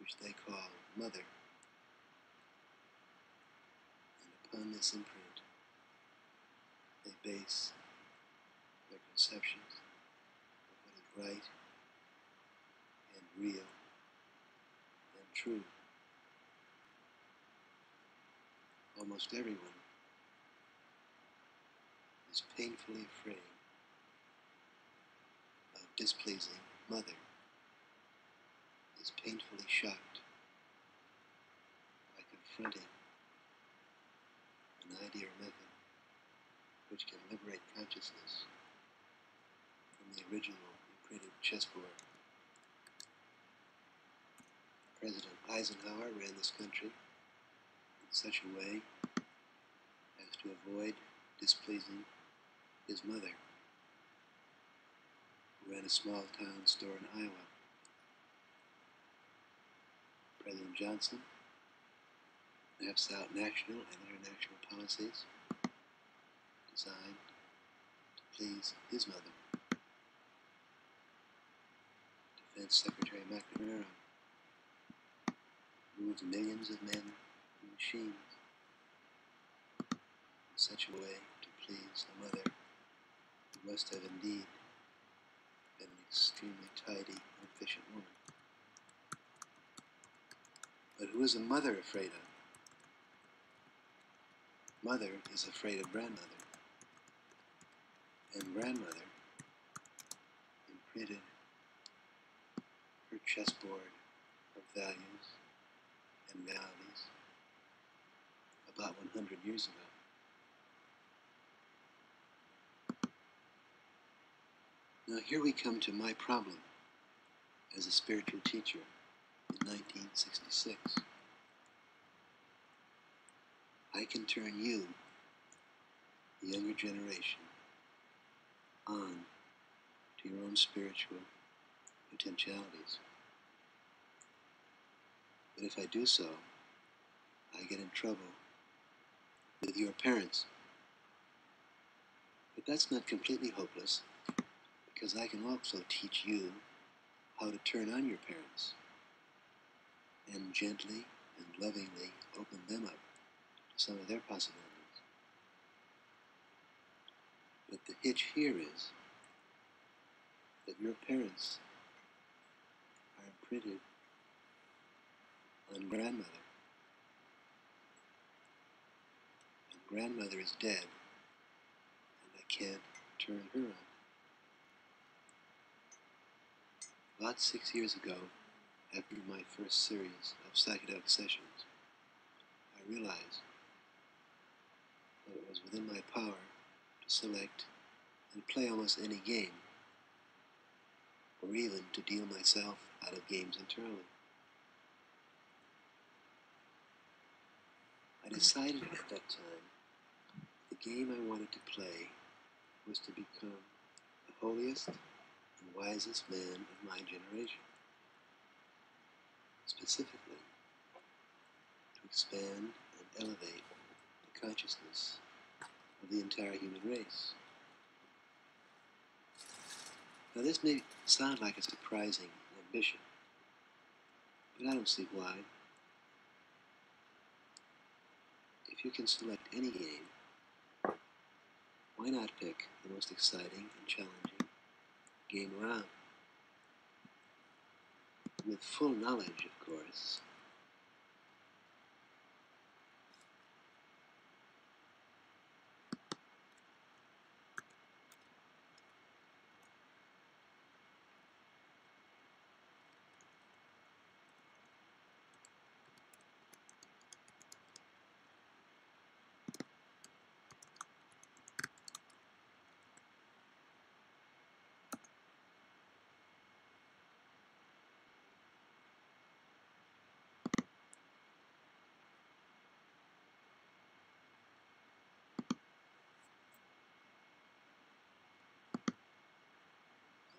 which they call mother, and upon this imprint they base their conceptions of what is right and real and true. Almost everyone is painfully afraid of displeasing mother, is painfully shocked by confronting an idea or method which can liberate consciousness from the original imprinted chessboard. President Eisenhower ran this country in such a way as to avoid displeasing his mother, who ran a small-town store in Iowa. President Johnson maps out national and international policies designed to please his mother. Defense Secretary McNamara moves millions of men and machines in such a way to please a mother who must have indeed been an extremely tidy and efficient woman. But who is a mother afraid of? Mother is afraid of grandmother, and grandmother imprinted her chessboard of values and realities about 100 years ago. Now here we come to my problem as a spiritual teacher in 1966. I can turn you, the younger generation, on to your own spiritual potentialities. But if I do so, I get in trouble with your parents. But that's not completely hopeless, because I can also teach you how to turn on your parents and gently and lovingly open them up to some of their possibilities. But the hitch here is that your parents are imprinted on grandmother, and grandmother is dead, and I can't turn her on. About 6 years ago, after my first series of psychedelic sessions, I realized that it was within my power to select and play almost any game, or even to deal myself out of games entirely. I decided at that time the game I wanted to play was to become the holiest and wisest man of my generation. Specifically, to expand and elevate the consciousness of the entire human race. Now this may sound like a surprising ambition, but I don't see why. If you can select any game, why not pick the most exciting and challenging game around? With full knowledge, of course,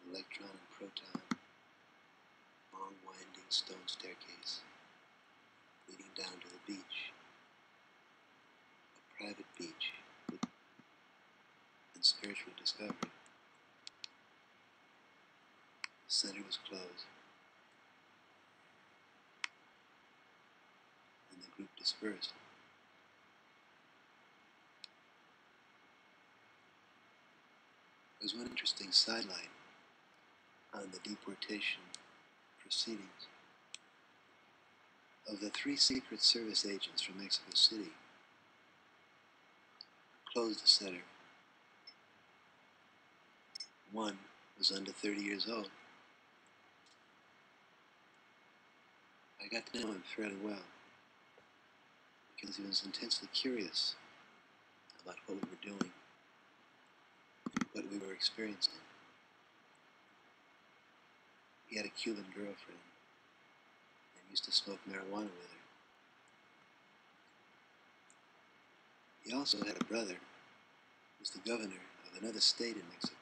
an electron and proton, long winding stone staircase leading down to the beach, a private beach and spiritual discovery. The center was closed. the group dispersed. There's one interesting sidelight on the deportation proceedings. Of the 3 Secret Service agents from Mexico City who closed the center, one was under 30 years old. I got to know him fairly well because he was intensely curious about what we were doing, what we were experiencing. He had a Cuban girlfriend and used to smoke marijuana with her. He also had a brother who was the governor of another state in Mexico.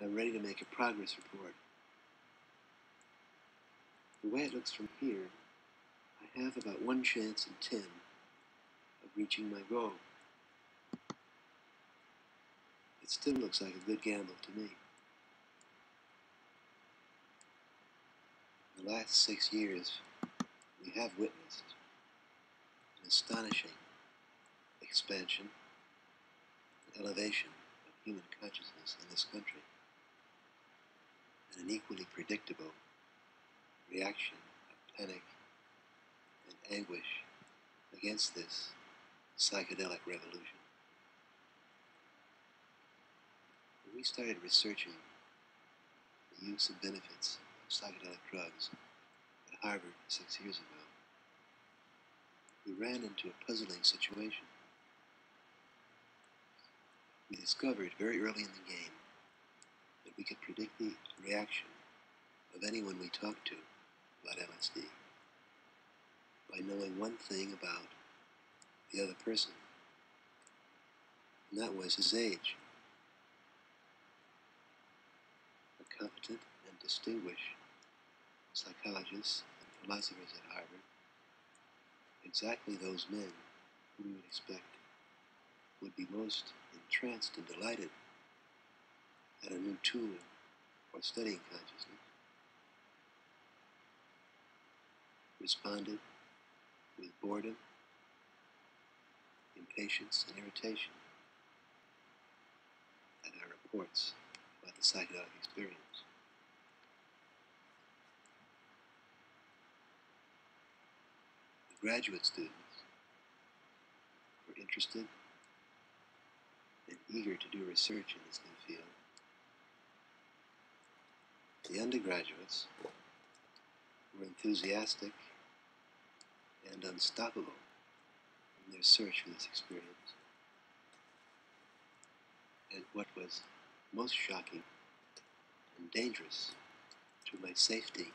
I'm ready to make a progress report. The way it looks from here, I have about 1 chance in 10 of reaching my goal. It still looks like a good gamble to me. In the last 6 years, we have witnessed an astonishing expansion and elevation of human consciousness in this country, and an equally predictable reaction of panic and anguish against this psychedelic revolution. When we started researching the use and benefits of psychedelic drugs at Harvard 6 years ago, we ran into a puzzling situation. We discovered very early in the game that we could predict the reaction of anyone we talked to about LSD by knowing one thing about the other person, and that was his age. A competent and distinguished psychologists and philosophers at Harvard, exactly those men who we would expect would be most entranced and delighted at a new tool for studying consciousness, responded with boredom, impatience, and irritation at our reports about the psychedelic experience. The graduate students were interested and eager to do research in this new field. The undergraduates were enthusiastic and unstoppable in their search for this experience. And what was most shocking and dangerous to my safety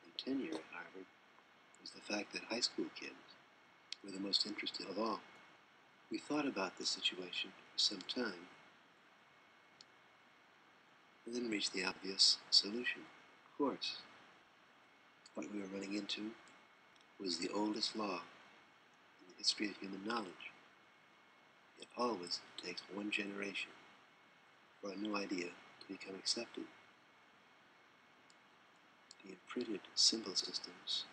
and tenure at Harvard was the fact that high school kids were the most interested of all. We thought about this situation for some time and then reached the obvious solution. Of course, what we were running into was the oldest law in the history of human knowledge. It always takes 1 generation for a new idea to become accepted. The imprinted symbol systems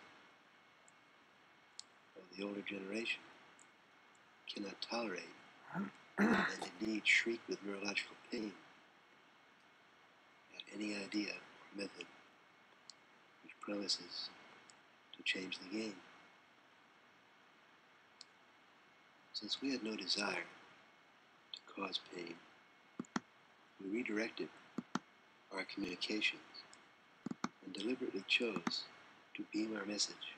of the older generation cannot tolerate and indeed shriek with neurological pain at any idea or method which promises to change the game. Since we had no desire to cause pain, we redirected our communications and deliberately chose to beam our message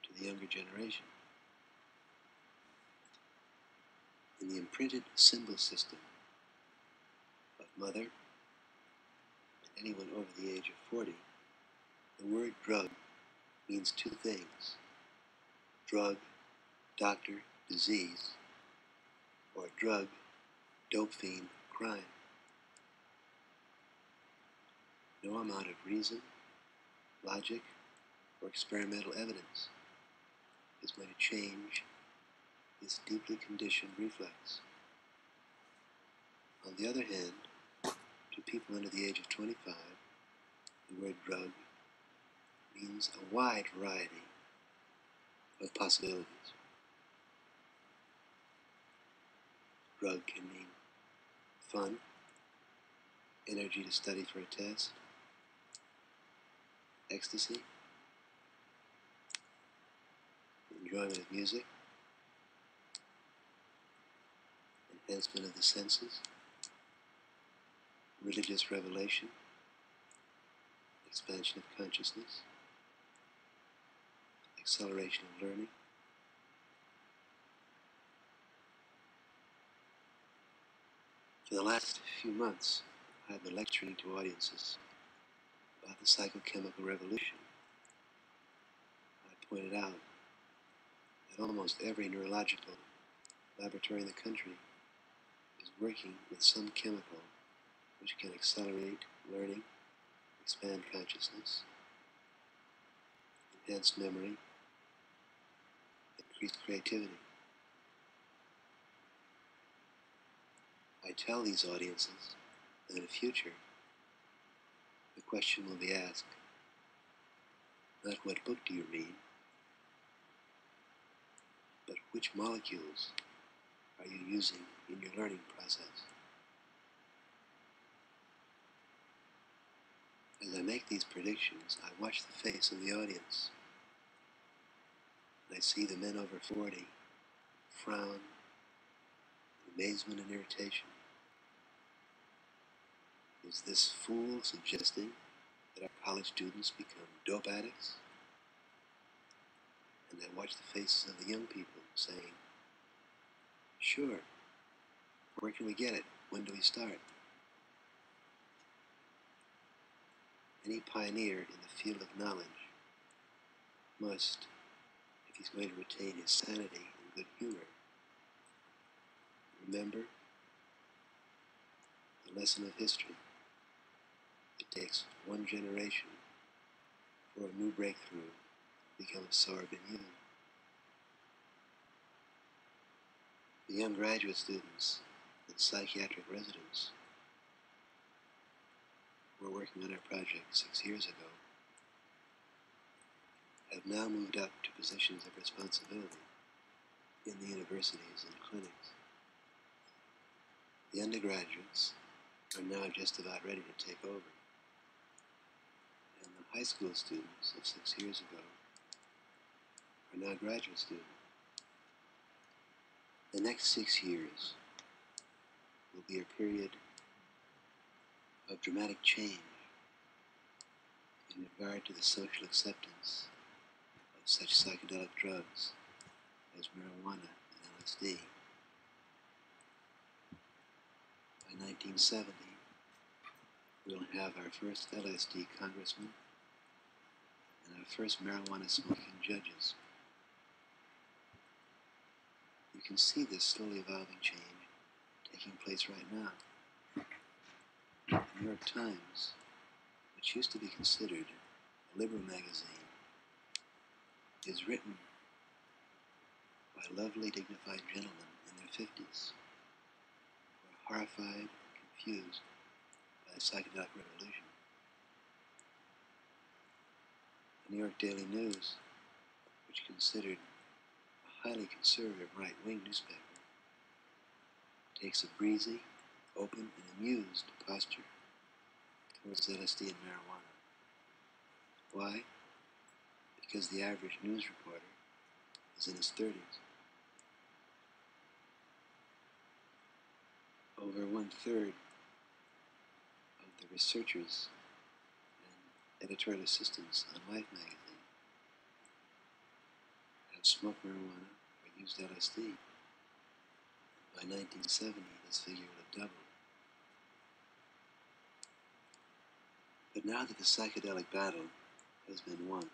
to the younger generation. In the imprinted symbol system of mother and anyone over the age of 40, the word drug means 2 things: drug, doctor, disease, or drug, dope fiend, crime. No amount of reason, logic, or experimental evidence is going to change this deeply conditioned reflex. On the other hand, to people under the age of 25, the word drug means a wide variety of possibilities. Drug can mean fun, energy to study for a test, ecstasy, enjoyment of music, enhancement of the senses, religious revelation, expansion of consciousness, acceleration of learning. For the last few months, I've been lecturing to audiences about the psychochemical revolution. I pointed out that almost every neurological laboratory in the country is working with some chemical which can accelerate learning, expand consciousness, enhance memory, increase creativity. I tell these audiences that in the future, the question will be asked, not what book do you read, but which molecules are you using in your learning process? As I make these predictions, I watch the face of the audience, and I see the men over 40 frown, amazement and irritation. Is this fool suggesting that our college students become dope addicts? And I watch the faces of the young people saying, sure, where can we get it? When do we start? Any pioneer in the field of knowledge must, if he's going to retain his sanity and good humor, remember the lesson of history. It takes one generation for a new breakthrough to become absorbed in you. The young graduate students and psychiatric residents who were working on our project 6 years ago have now moved up to positions of responsibility in the universities and clinics. The undergraduates are now just about ready to take over. And the high school students of 6 years ago are now graduate students. The next 6 years will be a period of dramatic change in regard to the social acceptance of such psychedelic drugs as marijuana and LSD. By 1970, we'll have our first LSD congressman and our first marijuana smoking judges. You can see this slowly evolving change taking place right now. The New York Times, which used to be considered a liberal magazine, is written by lovely, dignified gentlemen in their 50s who are horrified and confused by the psychedelic revolution. The New York Daily News, which considered a highly conservative right-wing newspaper, takes a breezy, open, and amused posture towards LSD and marijuana. Why? Because the average news reporter is in his 30s. Over 1/3 of the researchers and editorial assistants on Life magazine have smoked marijuana or used LSD. By 1970, this figure will have doubled. But now that the psychedelic battle has been won,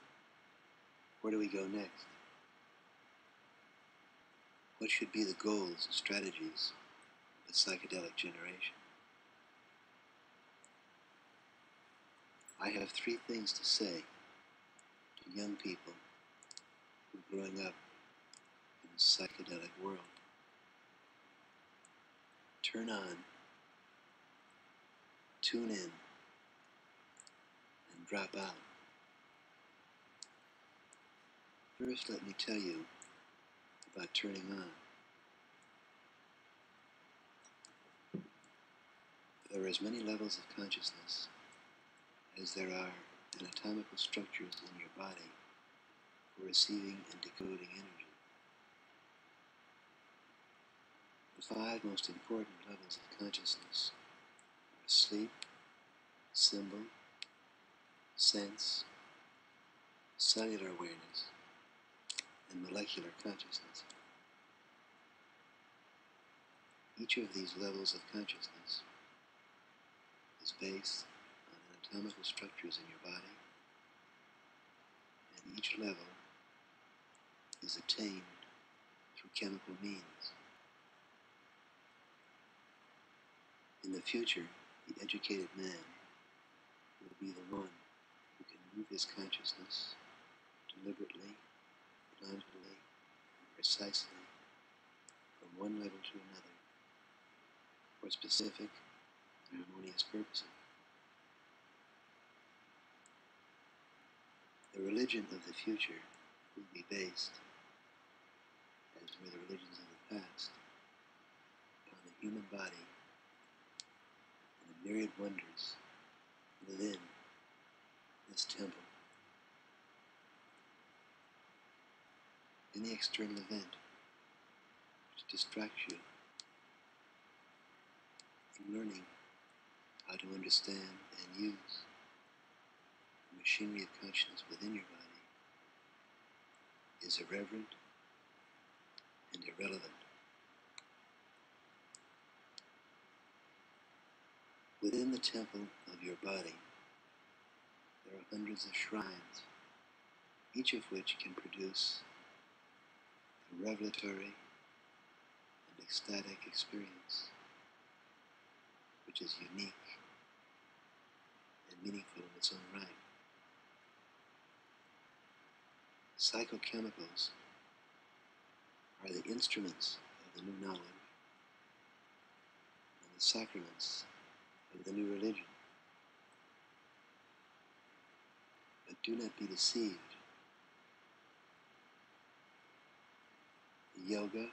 where do we go next? What should be the goals and strategies of the psychedelic generation? I have 3 things to say to young people who are growing up in the psychedelic world. Turn on, tune in, and drop out. First, let me tell you about turning on. There are as many levels of consciousness as there are anatomical structures in your body for receiving and decoding energy. The 5 most important levels of consciousness are sleep, symbol, sense, cellular awareness, and molecular consciousness. Each of these levels of consciousness is based on anatomical structures in your body, and each level is attained through chemical means. In the future, the educated man will be the one who can move his consciousness deliberately, planfully, and precisely from one level to another for specific and harmonious purposes. The religion of the future will be based, as were the religions of the past, upon the human body and the myriad wonders within this temple. Any external event which distracts you from learning how to understand and use the machinery of consciousness within your body is irreverent and irrelevant. Within the temple of your body, there are hundreds of shrines, each of which can produce a revelatory and ecstatic experience, which is unique and meaningful in its own right. Psychochemicals are the instruments of the new knowledge and the sacraments of the new religion. But do not be deceived. The yoga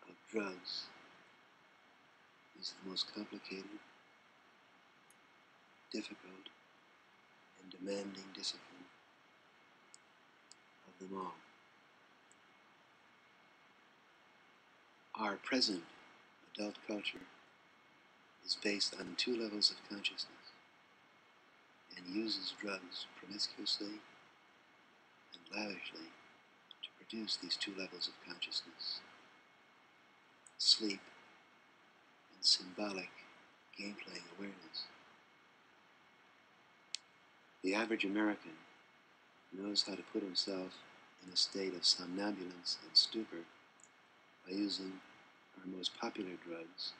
of drugs is the most complicated, difficult, and demanding discipline of them all. Our present adult culture is based on 2 levels of consciousness and uses drugs promiscuously and lavishly to produce these 2 levels of consciousness: sleep and symbolic game-playing awareness. The average American knows how to put himself in a state of somnambulance and stupor by using our most popular drugs,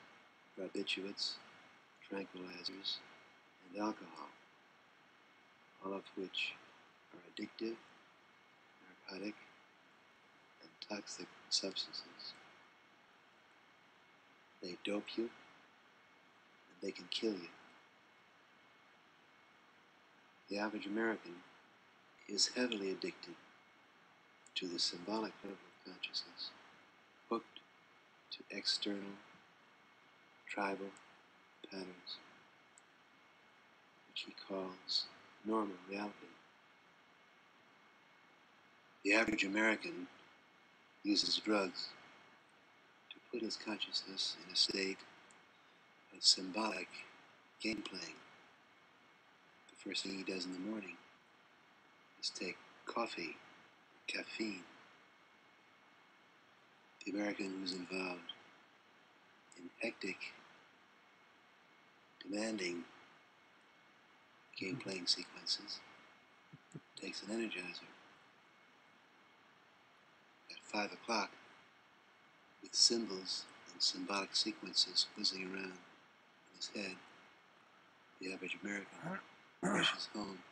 barbiturates, tranquilizers, and alcohol, all of which are addictive, narcotic, and toxic substances. They dope you, and they can kill you. The average American is heavily addicted to the symbolic level of consciousness, hooked to external, tribal patterns, which he calls normal reality. The average American uses drugs to put his consciousness in a state of symbolic game playing. The first thing he does in the morning is take coffee, caffeine. The American who's involved in hectic, demanding game-playing sequences takes an energizer. At 5 o'clock, with symbols and symbolic sequences whizzing around in his head, the average American rushes home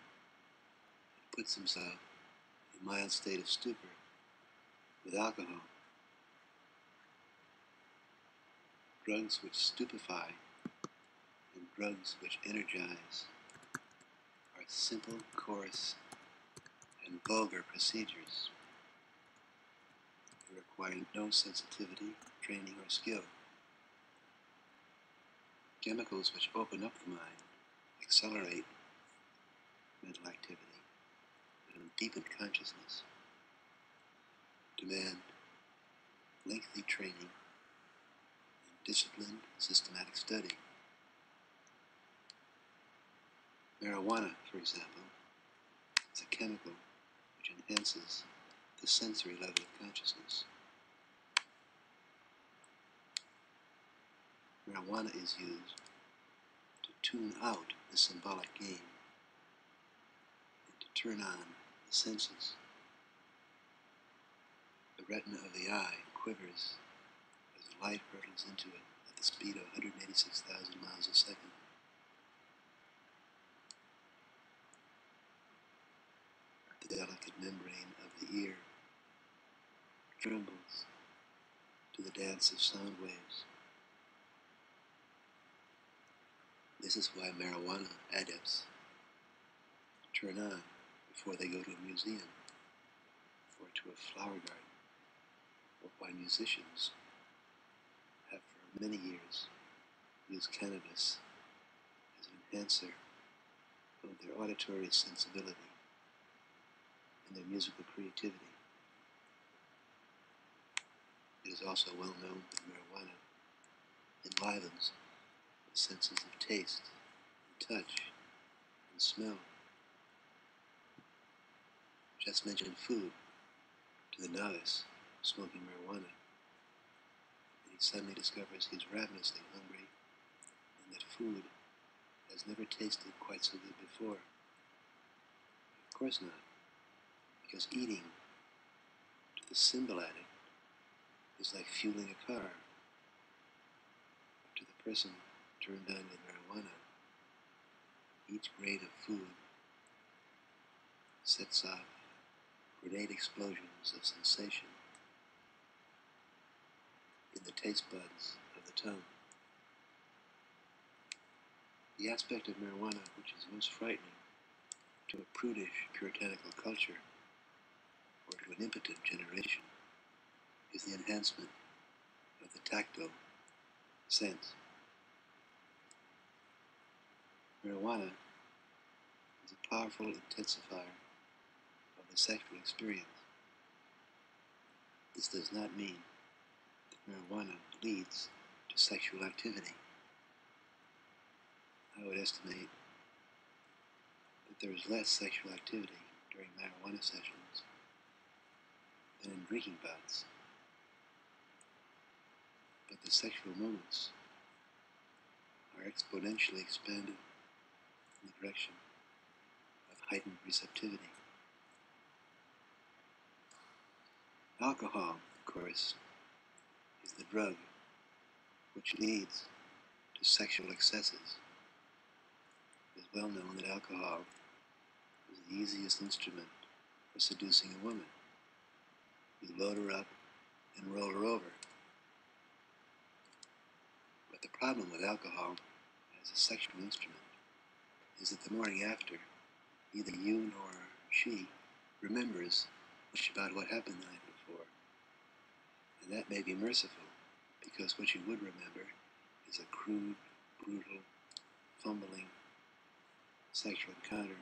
and puts himself in a mild state of stupor with alcohol. Drugs which stupefy and drugs which energize are simple, coarse, and vulgar procedures. They require no sensitivity, training, or skill. Chemicals which open up the mind, accelerate mental activity, and deepen consciousness, demand lengthy training and disciplined, systematic study. Marijuana, for example, is a chemical which enhances the sensory level of consciousness. Marijuana is used to tune out the symbolic game and to turn on the senses. The retina of the eye quivers as the light hurtles into it at the speed of 186,000 miles a second. The delicate membrane of the ear trembles to the dance of sound waves. This is why marijuana adepts turn on before they go to a museum or to a flower garden, or why musicians have for many years used cannabis as an enhancer of their auditory sensibility and their musical creativity. It is also well known that marijuana enlivens the senses of taste, and touch, and smell. Just mention food to the novice smoking marijuana, and he suddenly discovers he's ravenously hungry and that food has never tasted quite so good before. Of course not, because eating to the symbol addict is like fueling a car. But to the person turned on with marijuana, each grain of food sets off grenade explosions of sensation in the taste buds of the tongue. The aspect of marijuana which is most frightening to a prudish, puritanical culture or to an impotent generation is the enhancement of the tactile sense. Marijuana is a powerful intensifier of the sexual experience. This does not mean that marijuana leads to sexual activity. I would estimate that there is less sexual activity during marijuana sessions than in drinking bouts. But the sexual moments are exponentially expanded in the direction of heightened receptivity. Alcohol, of course, is the drug which leads to sexual excesses. It is well known that alcohol is the easiest instrument for seducing a woman. You load her up and roll her over. But the problem with alcohol as a sexual instrument is that the morning after, neither you nor she remembers much about what happened the night before. And that may be merciful, because what you would remember is a crude, brutal, fumbling sexual encounter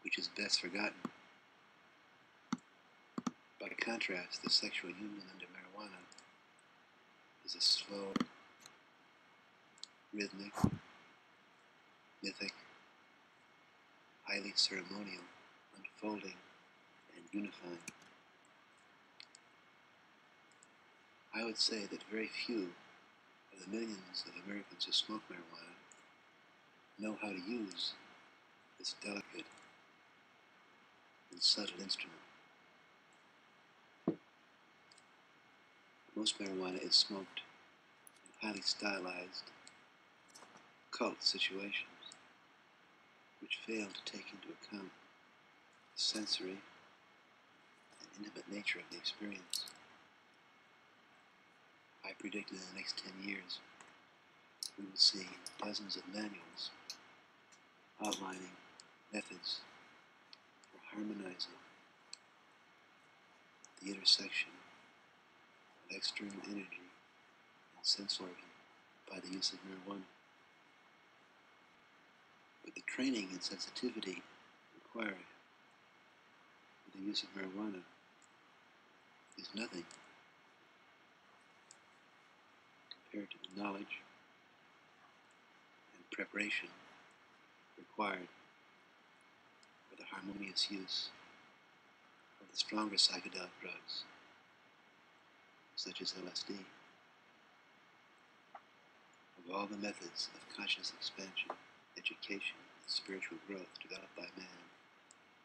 which is best forgotten. By contrast, the sexual union under marijuana is a slow, rhythmic, mythic, highly ceremonial, unfolding, and unifying. I would say that very few of the millions of Americans who smoke marijuana know how to use this delicate and subtle instrument. Most marijuana is smoked in highly stylized cult situations which fail to take into account the sensory and intimate nature of the experience. I predict in the next 10 years we will see dozens of manuals outlining methods for harmonizing the intersection of external energy and sense organ by the use of marijuana. But the training and sensitivity required for the use of marijuana is nothing compared to the knowledge and preparation required for the harmonious use of the stronger psychedelic drugs, such as LSD. Of all the methods of conscious expansion, education, and spiritual growth developed by man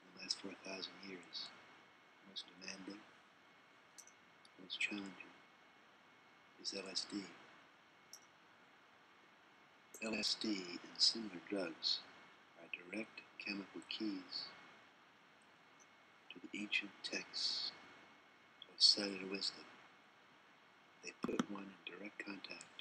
in the last 4,000 years, the most demanding, most challenging is LSD. LSD and similar drugs are direct chemical keys to the ancient texts of cellular wisdom. They put one in direct contact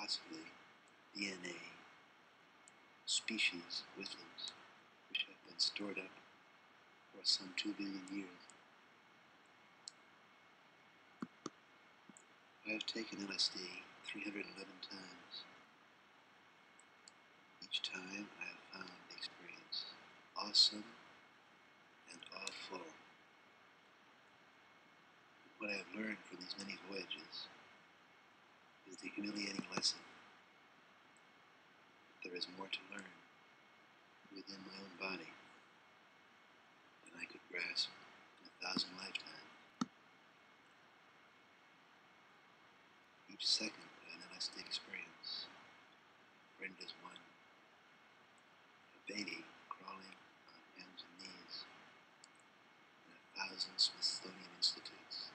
possibly DNA, species wisdoms, which have been stored up for some 2 billion years. I have taken LSD 311 times. Each time I have found the experience awesome and awful. What I have learned from these many voyages is the humiliating lesson that there is more to learn within my own body than I could grasp in 1,000 lifetimes. Each second of an LSD experience renders one a baby crawling on hands and knees in 1,000 Smithsonian institutes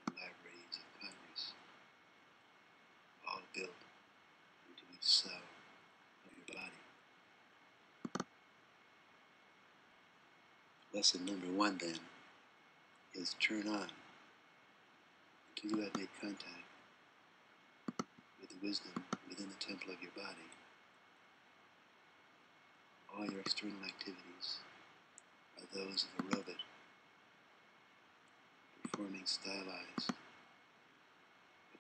and libraries of Congress, all built into each cell of your body. Lesson number 1, then, is turn on until you have made contact with the wisdom within the temple of your body. All your external activities are those of a robot, performing stylized but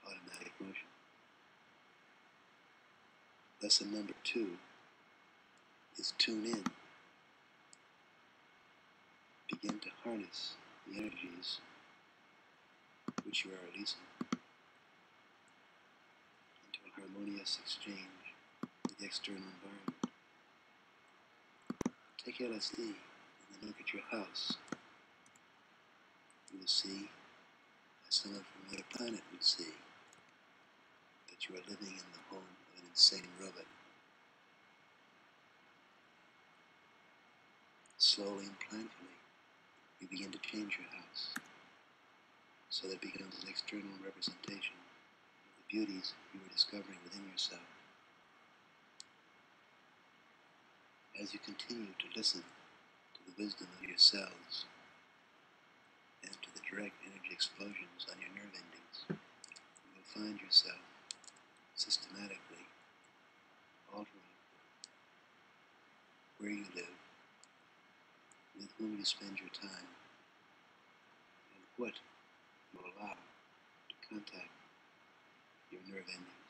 automatic motion. Lesson number 2 is tune in. Begin to harness the energies which you are releasing into a harmonious exchange with the external environment. Take LSD and then look at your house. You will see, as someone from another planet would see, that you are living in the home of an insane robot. Slowly and planfully, you begin to change your house so that it becomes an external representation of the beauties you are discovering within yourself. As you continue to listen to the wisdom of your cells and to the direct energy explosions on your nerve endings, you will find yourself systematically altering where you live, with whom you spend your time, and what you allow to contact your nerve endings.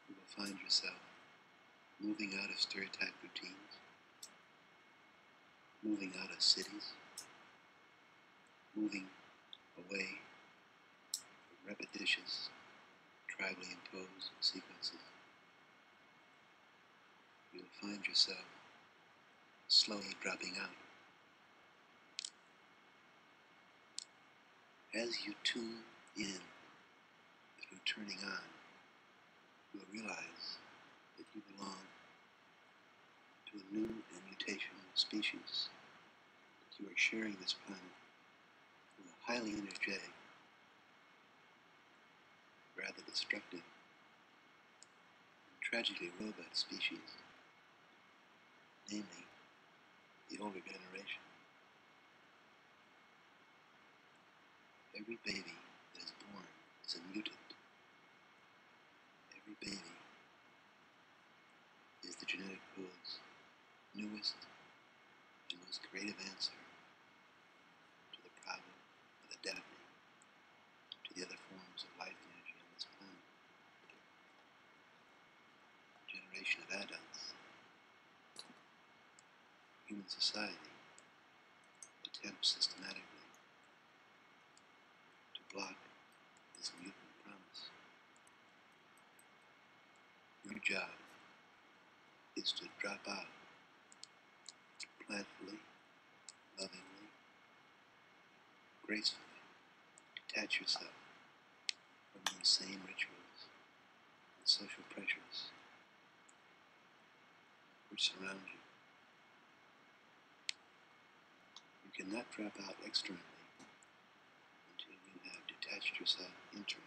You will find yourself moving out of stereotyped routines, moving out of cities, moving away from repetitious, tribally imposed sequences. You will find yourself slowly dropping out. As you tune in through turning on, you will realize that you belong to a new and mutational species, that you are sharing this planet with a highly energetic, rather destructive, and tragically robot species, namely the older generation. Every baby that is born is a mutant. Every baby is the genetic code's newest and most creative answer to the problem of adapting to the other forms of life energy on this planet. A generation of adults, human society, attempts systematically to block this mutant promise. Your job is to drop out, planfully, lovingly, gracefully, detach yourself from the insane rituals and social pressures which surround you. You cannot drop out externally until you have detached yourself internally.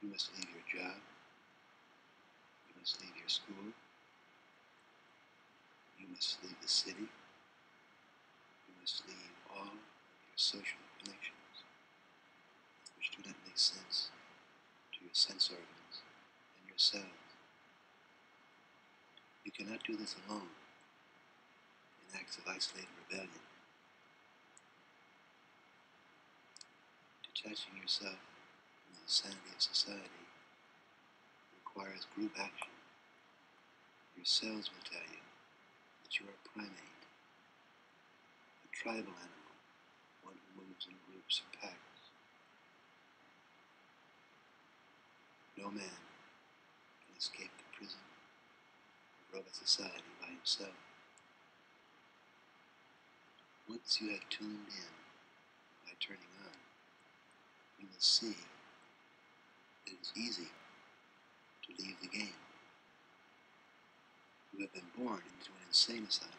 You must leave your job, you must leave your school, you must leave the city, you must leave all of your social connections which do not make sense to your sense organs and your cells. You cannot do this alone in acts of isolated rebellion. Detaching yourself from the insanity of society requires group action. Your cells will tell you that you are a primate, a tribal animal, one who moves in groups or packs. No man can escape the prison of robot society by himself. Once you have tuned in by turning on, you will see that it is easy to leave the game. You have been born into an insane asylum,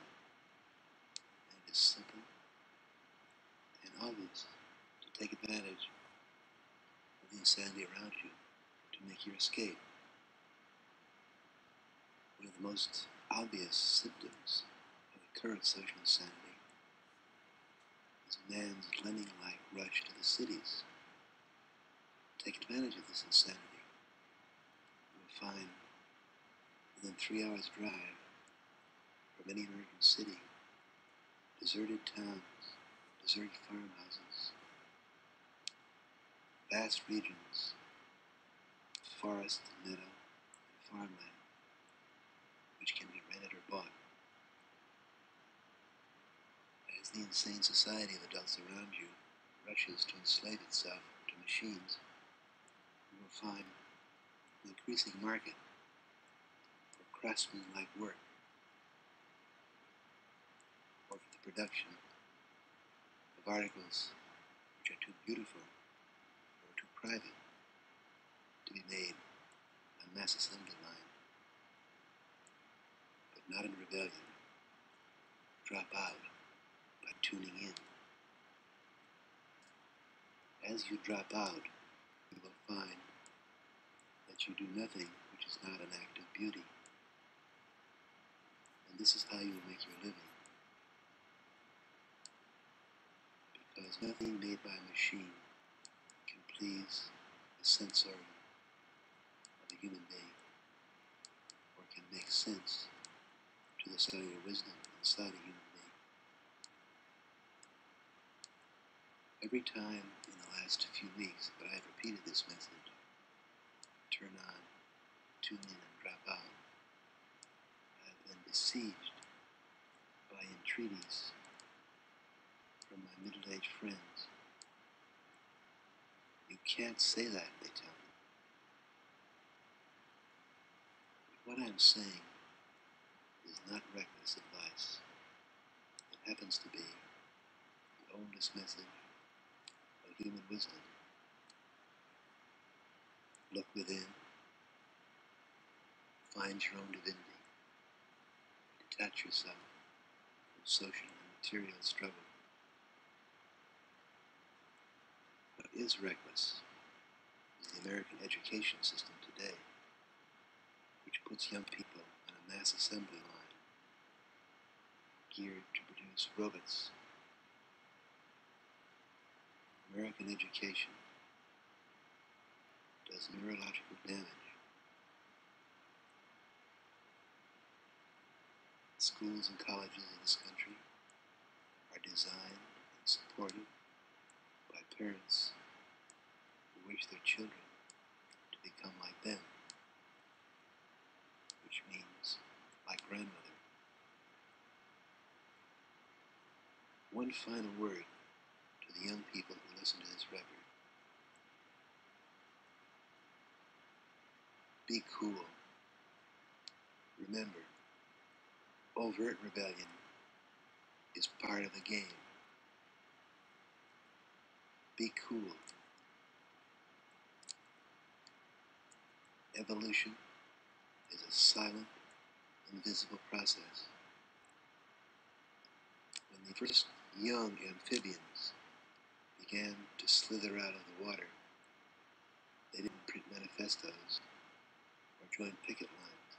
and it is simple and obvious to take advantage of the insanity around you to make your escape. One of the most obvious symptoms of the current social insanity is a man's lemming-like rush to the cities. Take advantage of this insanity. You will find within 3 hours' drive from any American city, deserted towns, deserted farmhouses, vast regions, forest, meadow, and farmland, which can be rented or bought. As the insane society of adults around you rushes to enslave itself to machines, you will find an increasing market for craftsman-like work, or for the production of articles which are too beautiful or too private to be made on mass assembly line, but not in rebellion. Drop out by tuning in. As you drop out, you will find that you do nothing which is not an act of beauty. And this is how you will make your living. Because nothing made by a machine can please the sense organ of a human being, or can make sense to the cellular wisdom inside a human being. Every time in the last few weeks that I have repeated this message, turn on, tune in, and drop out, I have been besieged by entreaties from my middle-aged friends. You can't say that, they tell me. But what I'm saying is not reckless advice. It happens to be the oldest message of human wisdom. Look within, find your own divinity, detach yourself from social and material struggle. What is reckless is the American education system today, which puts young people on a mass assembly line geared to produce robots. American education does neurological damage. Schools and colleges in this country are designed and supported by parents who wish their children to become like them, which means like grandmother. One final word to the young people who listen to this record. Be cool. Remember, overt rebellion is part of the game. Be cool. Evolution is a silent, invisible process. When the first young amphibians began to slither out of the water, they didn't print manifestos or join picket lines.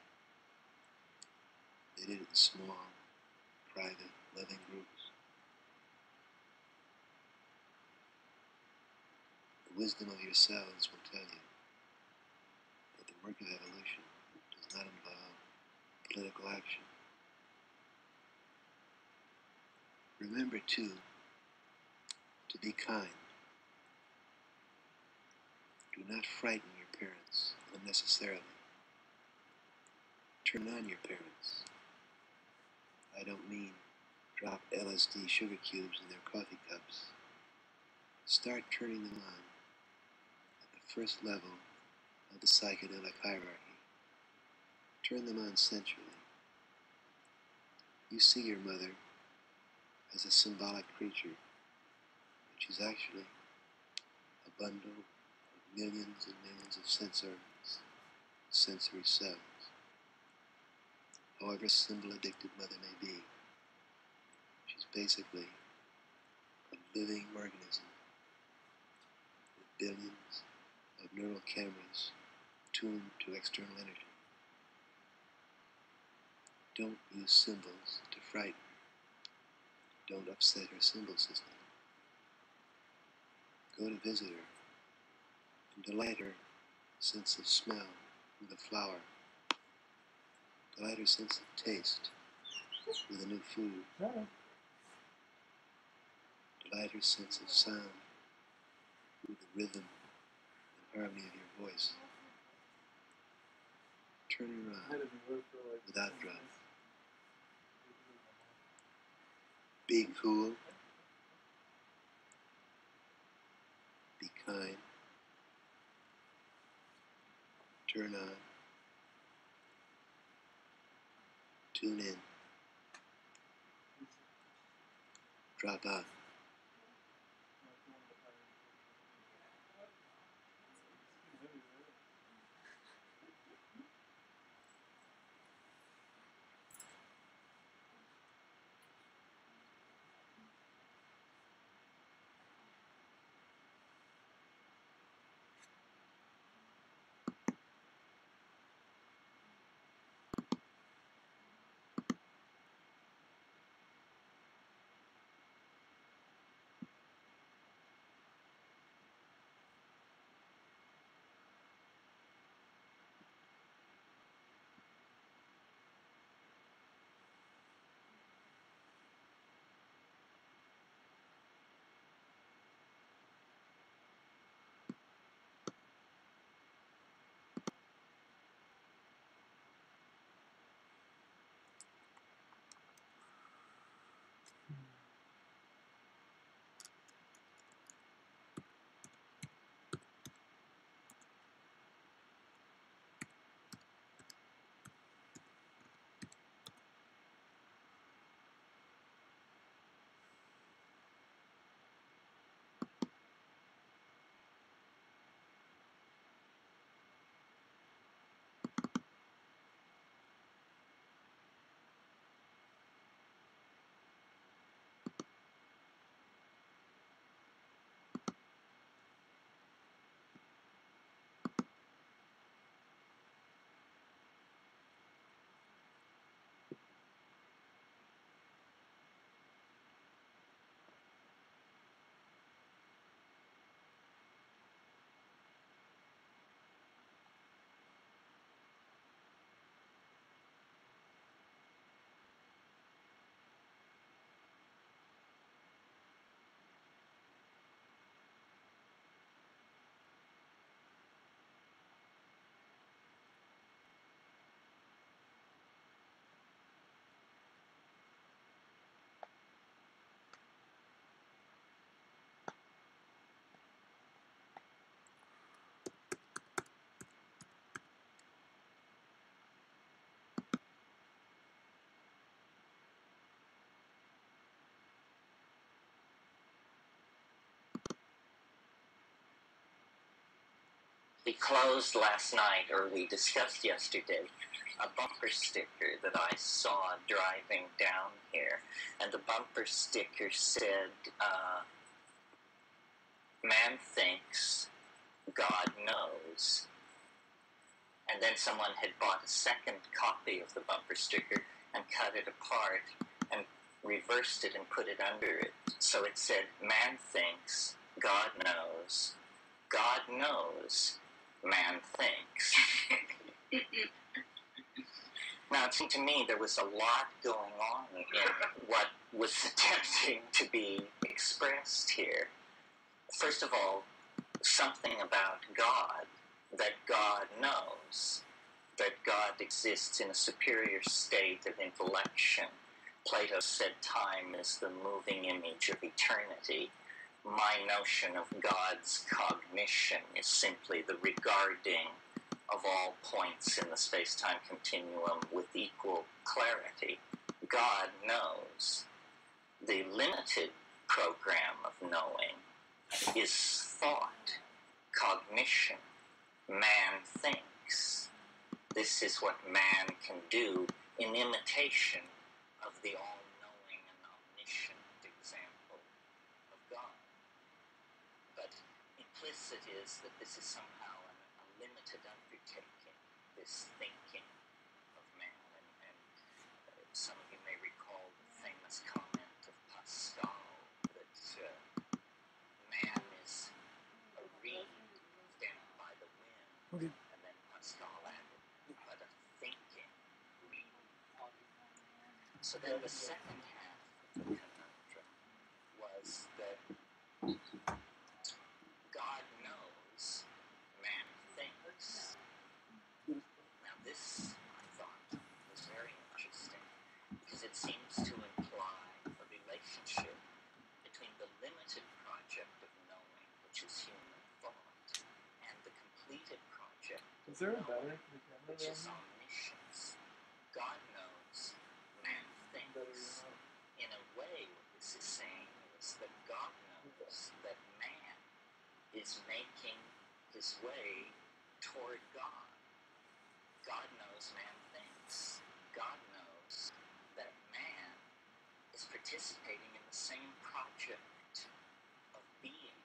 They did it in small, private, loving groups. The wisdom of your cells will tell you that the work of evolution does not involve political action. Remember, too, to be kind. Do not frighten your parents unnecessarily. Turn on your parents. I don't mean drop LSD sugar cubes in their coffee cups. Start turning them on at the first level of the psychedelic hierarchy. Turn them on sensually. You see your mother as a symbolic creature, but she's actually a bundle of millions and millions of sensory cells. However symbol-addicted mother may be, she's basically a living organism with billions of neural cameras tuned to external energy. Don't use symbols to frighten her. Don't upset her symbol system. Go to visit her and delight her sense of smell with a flower. Delight her sense of taste with a new food. Delight her sense of sound with the rhythm and harmony of your voice. Turn her on without drugs. Be cool. Be kind. Turn on. Tune in. Drop out. We closed last night, or we discussed yesterday, a bumper sticker that I saw driving down here. And the bumper sticker said, man thinks, God knows. And then someone had bought a second copy of the bumper sticker and cut it apart and reversed it and put it under it. So it said, man thinks, God knows, God knows, man thinks. Now, it seemed to me there was a lot going on in what was attempting to be expressed here. First of all, something about God, that God knows, that God exists in a superior state of intellection. Plato said time is the moving image of eternity. My notion of God's cognition is simply the regarding of all points in the space-time continuum with equal clarity. God knows. The limited program of knowing is thought, cognition. Man thinks. This is what man can do in imitation of the all-knowing and omniscient example of God. But implicit is that this is somehow a limited undertaking, this thinking of man. And some of you may recall the famous comment of Pascal that man is a reed bent by the wind. Okay. And then Pascal added, but a thinking reed. So then the second half of the conundrum was that God knows, man thinks. Now this, I thought, was very interesting because it seems to imply a relationship between the limited project of knowing, which is human thought, and the completed project of knowing, which is omniscience. God knows, man thinks. In a way, what this is saying is that God knows that man is making his way toward God. God knows man thinks. God knows that man is participating in the same project of being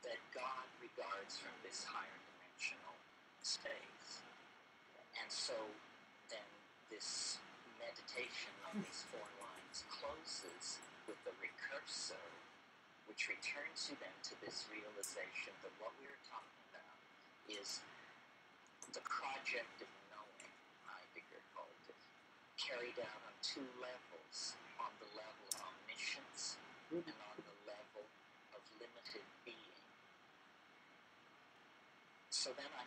that God regards from this higher dimensional space. And so then this meditation on these four lines closes with the recurso, which returns you then to this realization that what we are talking about is the project of knowing, Heidegger called it, carried out on two levels, on the level of omniscience and on the level of limited being. So then I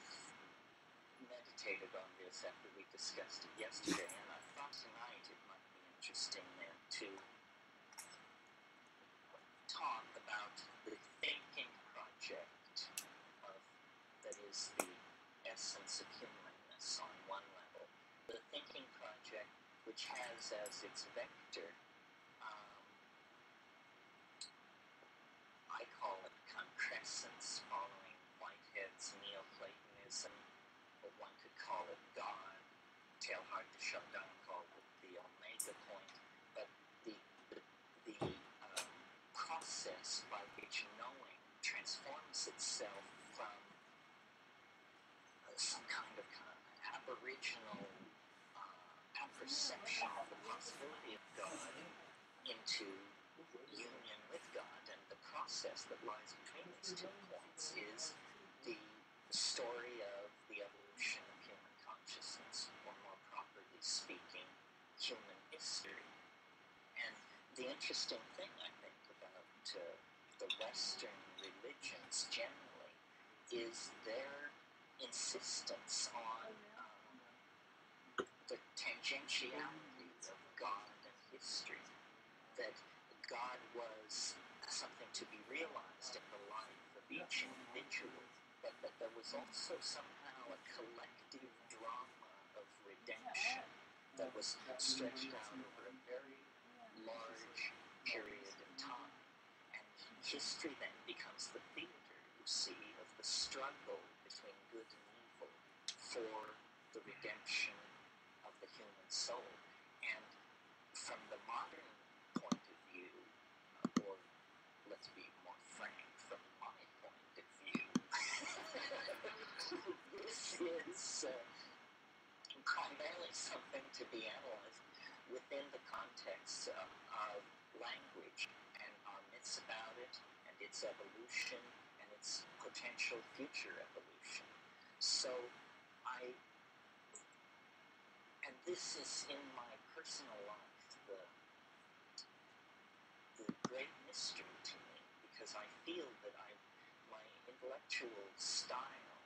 meditated on this after we discussed it yesterday, and I thought tonight it might be interesting then to talk about the thinking project of, that is the essence of humanness on one level, the thinking project which has as its vector, I call it concrescence, following Whitehead's Neoplatonism, or one could call it God. Teilhard de Chardin called it the omega point, but the process by which knowing transforms itself from some kind of aboriginal apperception of the possibility of God into union with God. And the process that lies between these 2 points is the story of the evolution of human consciousness, or more properly speaking, human history. And the interesting thing, I think, about the Western religions generally is their insistence on the tangentiality of God and history, that God was something to be realized in the life of each individual, but that there was also somehow a collective drama of redemption that was stretched out over a very large period of time. And history then becomes the theater, you see, of the struggle between good and evil for the redemption of the human soul. And from the modern point of view, or let's be more frank, from my point of view, this is primarily something to be analyzed within the context of language and our myths about it, and its evolution, and its its potential future evolution. So and this is in my personal life, the great mystery to me, because I feel that my intellectual style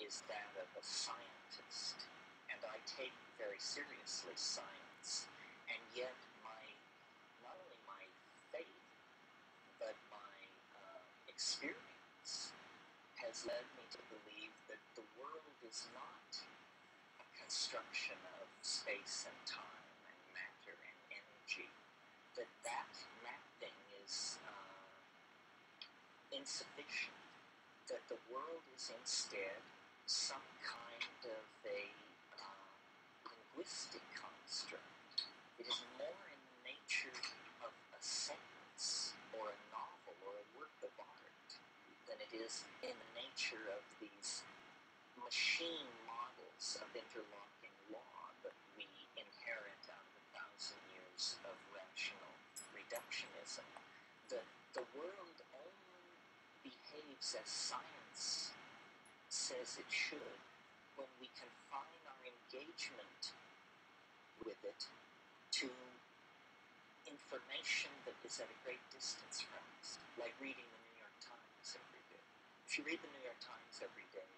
is that of a scientist, and I take very seriously science, and yet not only my faith, but my experience has led me to believe that the world is not a construction of space and time and matter and energy, that mapping is insufficient, that the world is instead some kind of a linguistic construct. It is more in the nature of a sentence or a novel or a work of art than it is in the nature of these machine models of interlocking law that we inherit out of 1,000 years of rational reductionism. The world only behaves as science says it should when we confine our engagement with it to information that is at a great distance from us, like reading the New York Times every day. If you read the New York Times every day,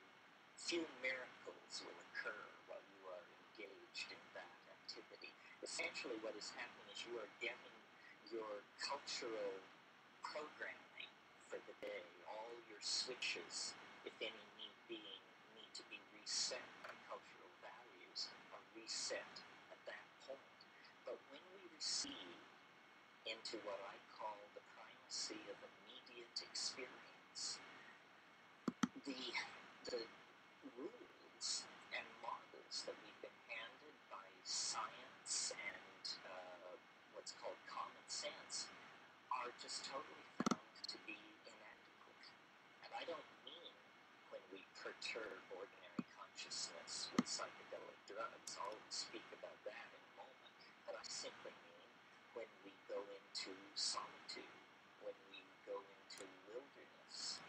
few miracles will occur while you are engaged in that activity. Essentially what is happening is you are getting your cultural programming for the day. All your switches, if any need to be reset by cultural values, are reset at that point. But when we recede into what I call the primacy of immediate experience, the rules and models that we've been handed by science and what's called common sense are just totally found to be inadequate. And I don't mean when we perturb ordinary consciousness with psychedelic drugs. I'll speak about that in a moment. But I simply mean when we go into solitude, when we go into wilderness,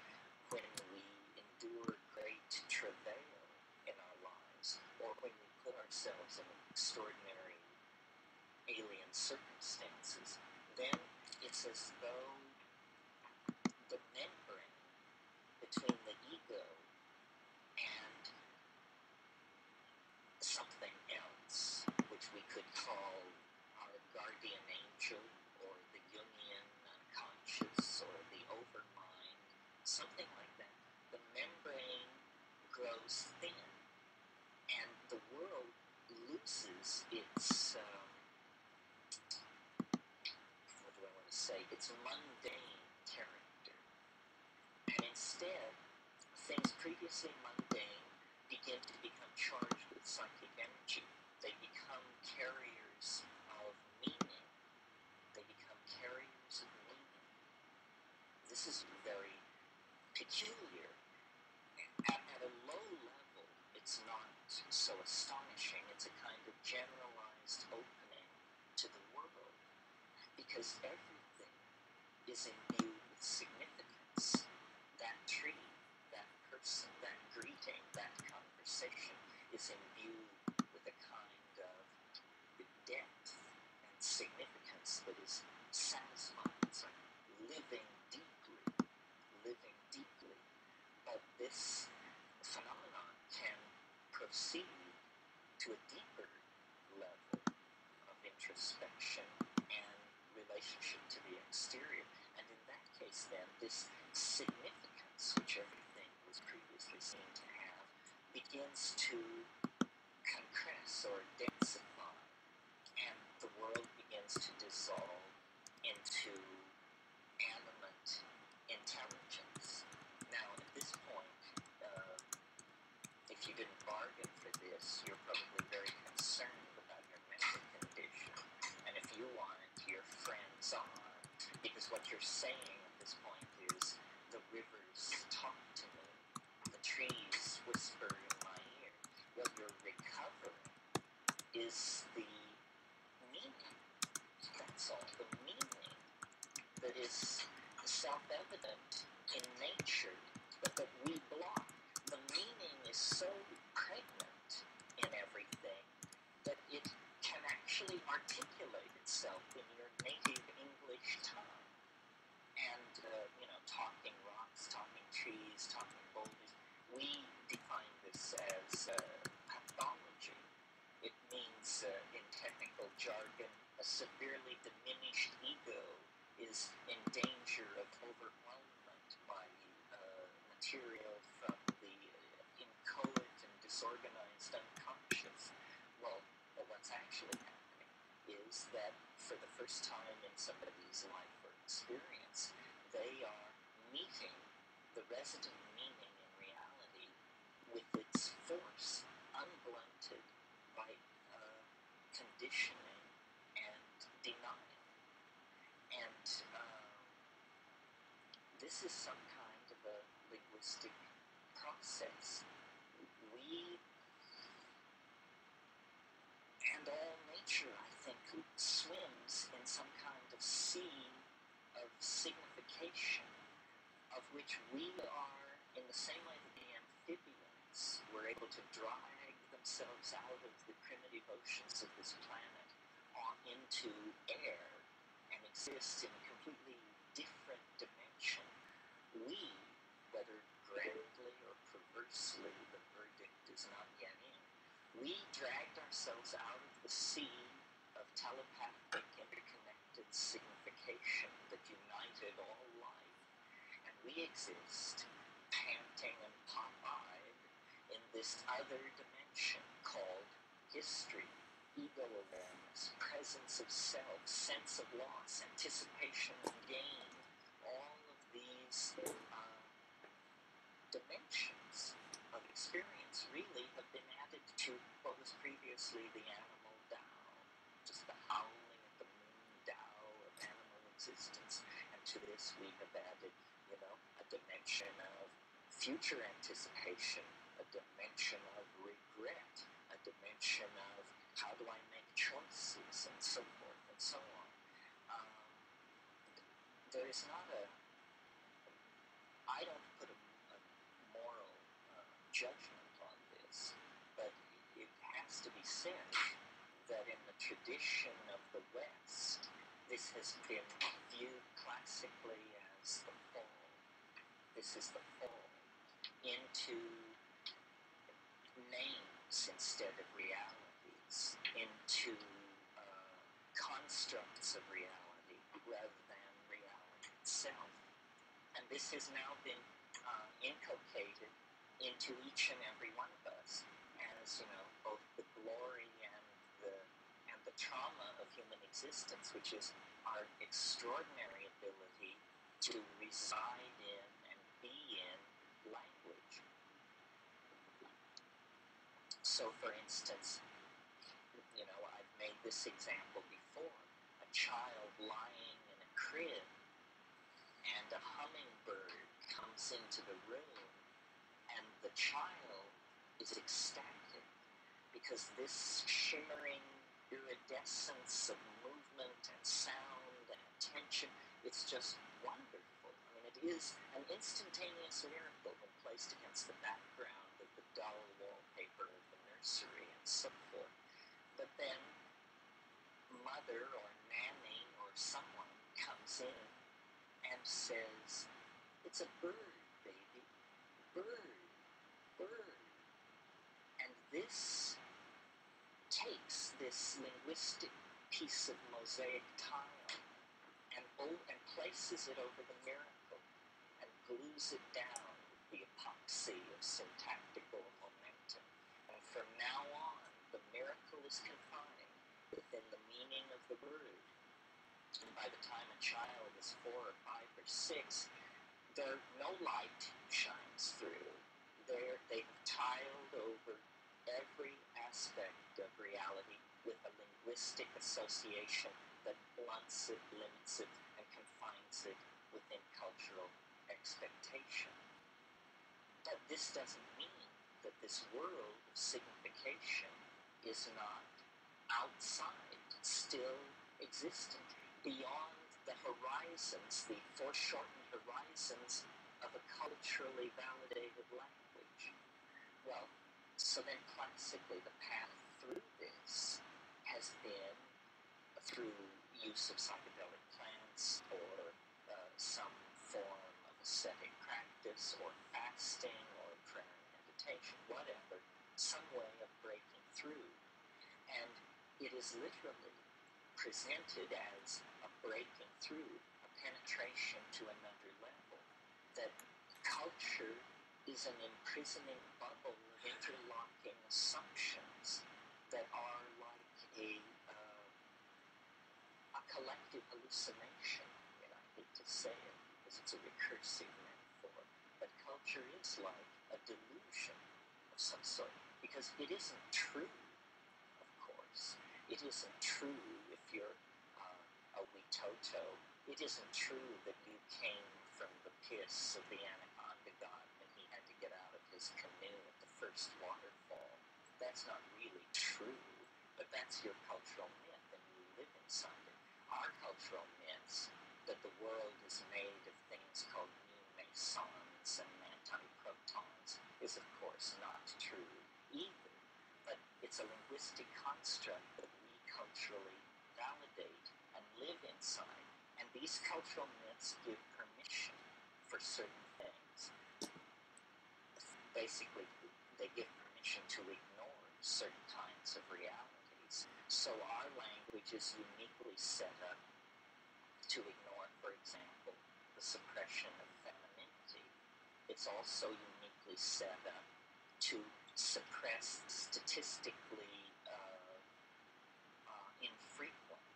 when we endure great travail in our lives, or when we put ourselves in extraordinary alien circumstances, then it's as though the membrane between the ego and something else, which we could call our guardian angel, or the Jungian conscious, or the overmind, something like that. The membrane grows thin, and the world loses its its mundane character. And instead, things previously mundane begin to become charged with psychic energy. They become carriers of meaning. They become carriers of meaning. This is very peculiar. At a low level, it's not so astonishing. It's a kind of generalized opening to the world, because everything is imbued with significance. That tree, that person, that greeting, that conversation is imbued with a kind of depth and significance that is satisfying. It's like living deeply. But this phenomenon can proceed to a deeper level of introspection and relationship to the exterior. And in that case, then, this significance, which everything was previously seen to have, begins to compress or densify, and the world begins to dissolve into animate intelligence. Now, at this point, if you didn't bargain for this, you're probably very concerned about your mental condition. And if you aren't, your friends are. Because what you're saying at this point is, the rivers talk to me, the trees whisper in my ear. What you're recovering is the meaning. That's all. The meaning that is self-evident in nature, but that we block. The meaning is so pregnant in everything that it can actually articulate itself in your native English tongue. And, talking rocks, talking trees, talking boulders, we define this as pathology. It means, in technical jargon, a severely diminished ego is in danger of overwhelmment by material from the inchoate and disorganized unconscious. Well, what's actually happening is that for the first time in somebody's life or experience, they are meeting the resident meaning in reality with its force unblunted by conditioning and denial. And this is some kind of a linguistic process. We and all nature, I think, swims in some kind of sea of signification, of which we are, in the same way that the amphibians were able to drag themselves out of the primitive oceans of this planet into air and exist in a completely different dimension. We, whether grandly or perversely, the verdict is not yet in, we dragged ourselves out of the sea of telepathic, interconnected signification that united all life. And we exist, panting and pop-eyed, in this other dimension called history, ego awareness, presence of self, sense of loss, anticipation of gain. All of these dimensions of experience really have been added to what was previously the animal Tao, just the howling at the moon Tao of animal existence. And to this we have added, a dimension of future anticipation, a dimension of regret, a dimension of how do I make choices, and so forth and so on. There is not I don't put a moral judgment on this, but it has to be said that in the tradition of the West, this has been viewed classically as the fall. This is the fall into names instead of realities, into constructs of reality rather than reality itself. And this has now been inculcated into each and every one of us as, both the glory and the trauma of human existence, which is our extraordinary ability to reside in and be in language. So, for instance, I've made this example before. A child lying in a crib and a hummingbird comes into the room, and the child is ecstatic because this shimmering iridescence of movement and sound and attention, it's just wonderful. I mean, it is an instantaneous miracle when placed against the background of the dull wallpaper of the nursery and so forth. But then mother or nanny or someone comes in and says, "It's a bird, baby, bird, bird." And this takes this linguistic piece of mosaic tile and places it over the miracle and glues it down with the epoxy of syntactical momentum. And from now on, the miracle is confined within the meaning of the word. And by the time a child is 4 or 5 or 6, no light shines through. They have tiled over every aspect of reality with a linguistic association that blunts it, limits it, and confines it within cultural expectation. But this doesn't mean that this world of signification is not outside, still existent, beyond the horizons, the foreshortened horizons of a culturally validated language. Well, so then classically the path through this has been through use of psychedelic plants or some form of ascetic practice or fasting or prayer and meditation, whatever, some way of breaking through. And it is literally presented as a breaking through, a penetration to another level, that culture is an imprisoning bubble of interlocking assumptions that are like a collective hallucination. And I hate to say it because it's a recursive metaphor, but culture is like a delusion of some sort, because it isn't true, of course. It isn't true if you're a Witoto. It isn't true that you came from the piss of the anaconda god when he had to get out of his canoe at the first waterfall. That's not really true, but that's your cultural myth, and you live inside it. Our cultural myths, that the world is made of things called new mesons and antiprotons, is of course not true either. But it's a linguistic construct that we culturally validate and live inside. And these cultural myths give permission for certain things. Basically, they give permission to ignore certain kinds of realities. So our language is uniquely set up to ignore, for example, the suppression of femininity. It's also uniquely set up to suppress statistically infrequent.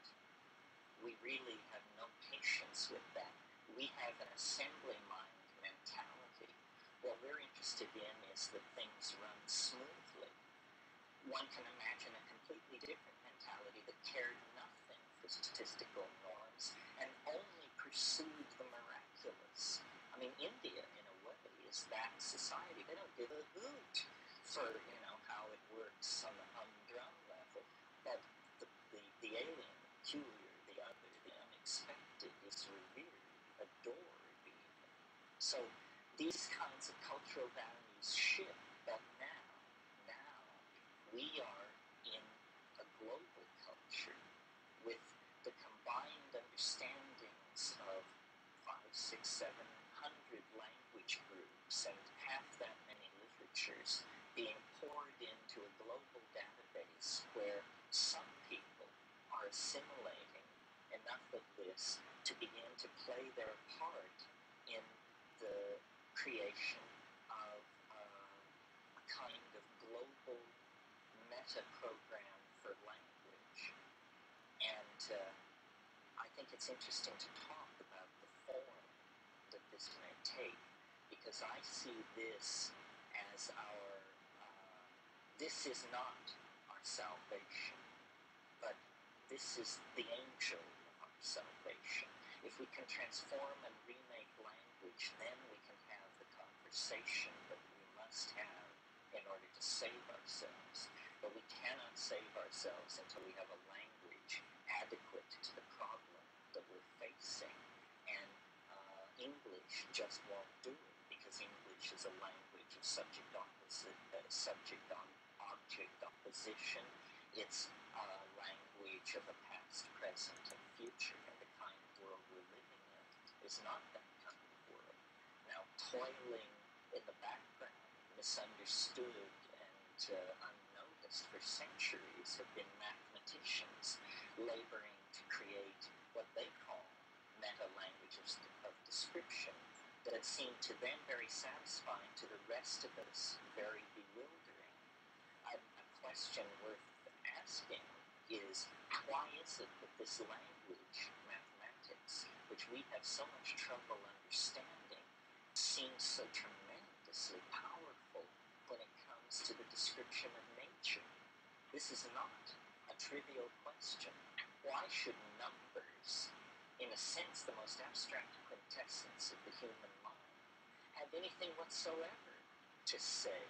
We really have no patience with that. We have an assembly mind mentality. What we're interested in is that things run smoothly. One can imagine a completely different mentality that cared nothing for statistical norms and only pursued the miraculous. I mean, India, in a way, is that society. They don't give a hoot for, how it works on the humdrum level. But the alien, the peculiar, the other, the unexpected is revered, adored even. So these kinds of cultural values shift, but now, we are in a global culture with the combined understandings of 500, 600, 700 language groups and half that many literatures being poured into a global database where some people are assimilating enough of this to begin to play their part in the creation of a kind of global meta-program for language. And I think it's interesting to talk about the form that this may take, because I see this as this is not our salvation, but this is the angel of our salvation. If we can transform and remake language, then we can have the conversation that we must have in order to save ourselves. But we cannot save ourselves until we have a language adequate to the problem that we're facing. And English just won't do it, because English is a language of subject-object opposition. It's a language of the past, present, and future, and the kind of world we're living in is not that kind of world. Now, toiling in the background, misunderstood and unnoticed for centuries, have been mathematicians laboring to create what they call meta-languages of description that seem to them very satisfying, to the rest of us very bewildering. A question worth asking is, why is it that this language, mathematics, which we have so much trouble understanding, seems so tremendously powerful when it comes to the description of nature? This is not a trivial question. Why should numbers, in a sense the most abstract quintessence of the human mind, have anything whatsoever to say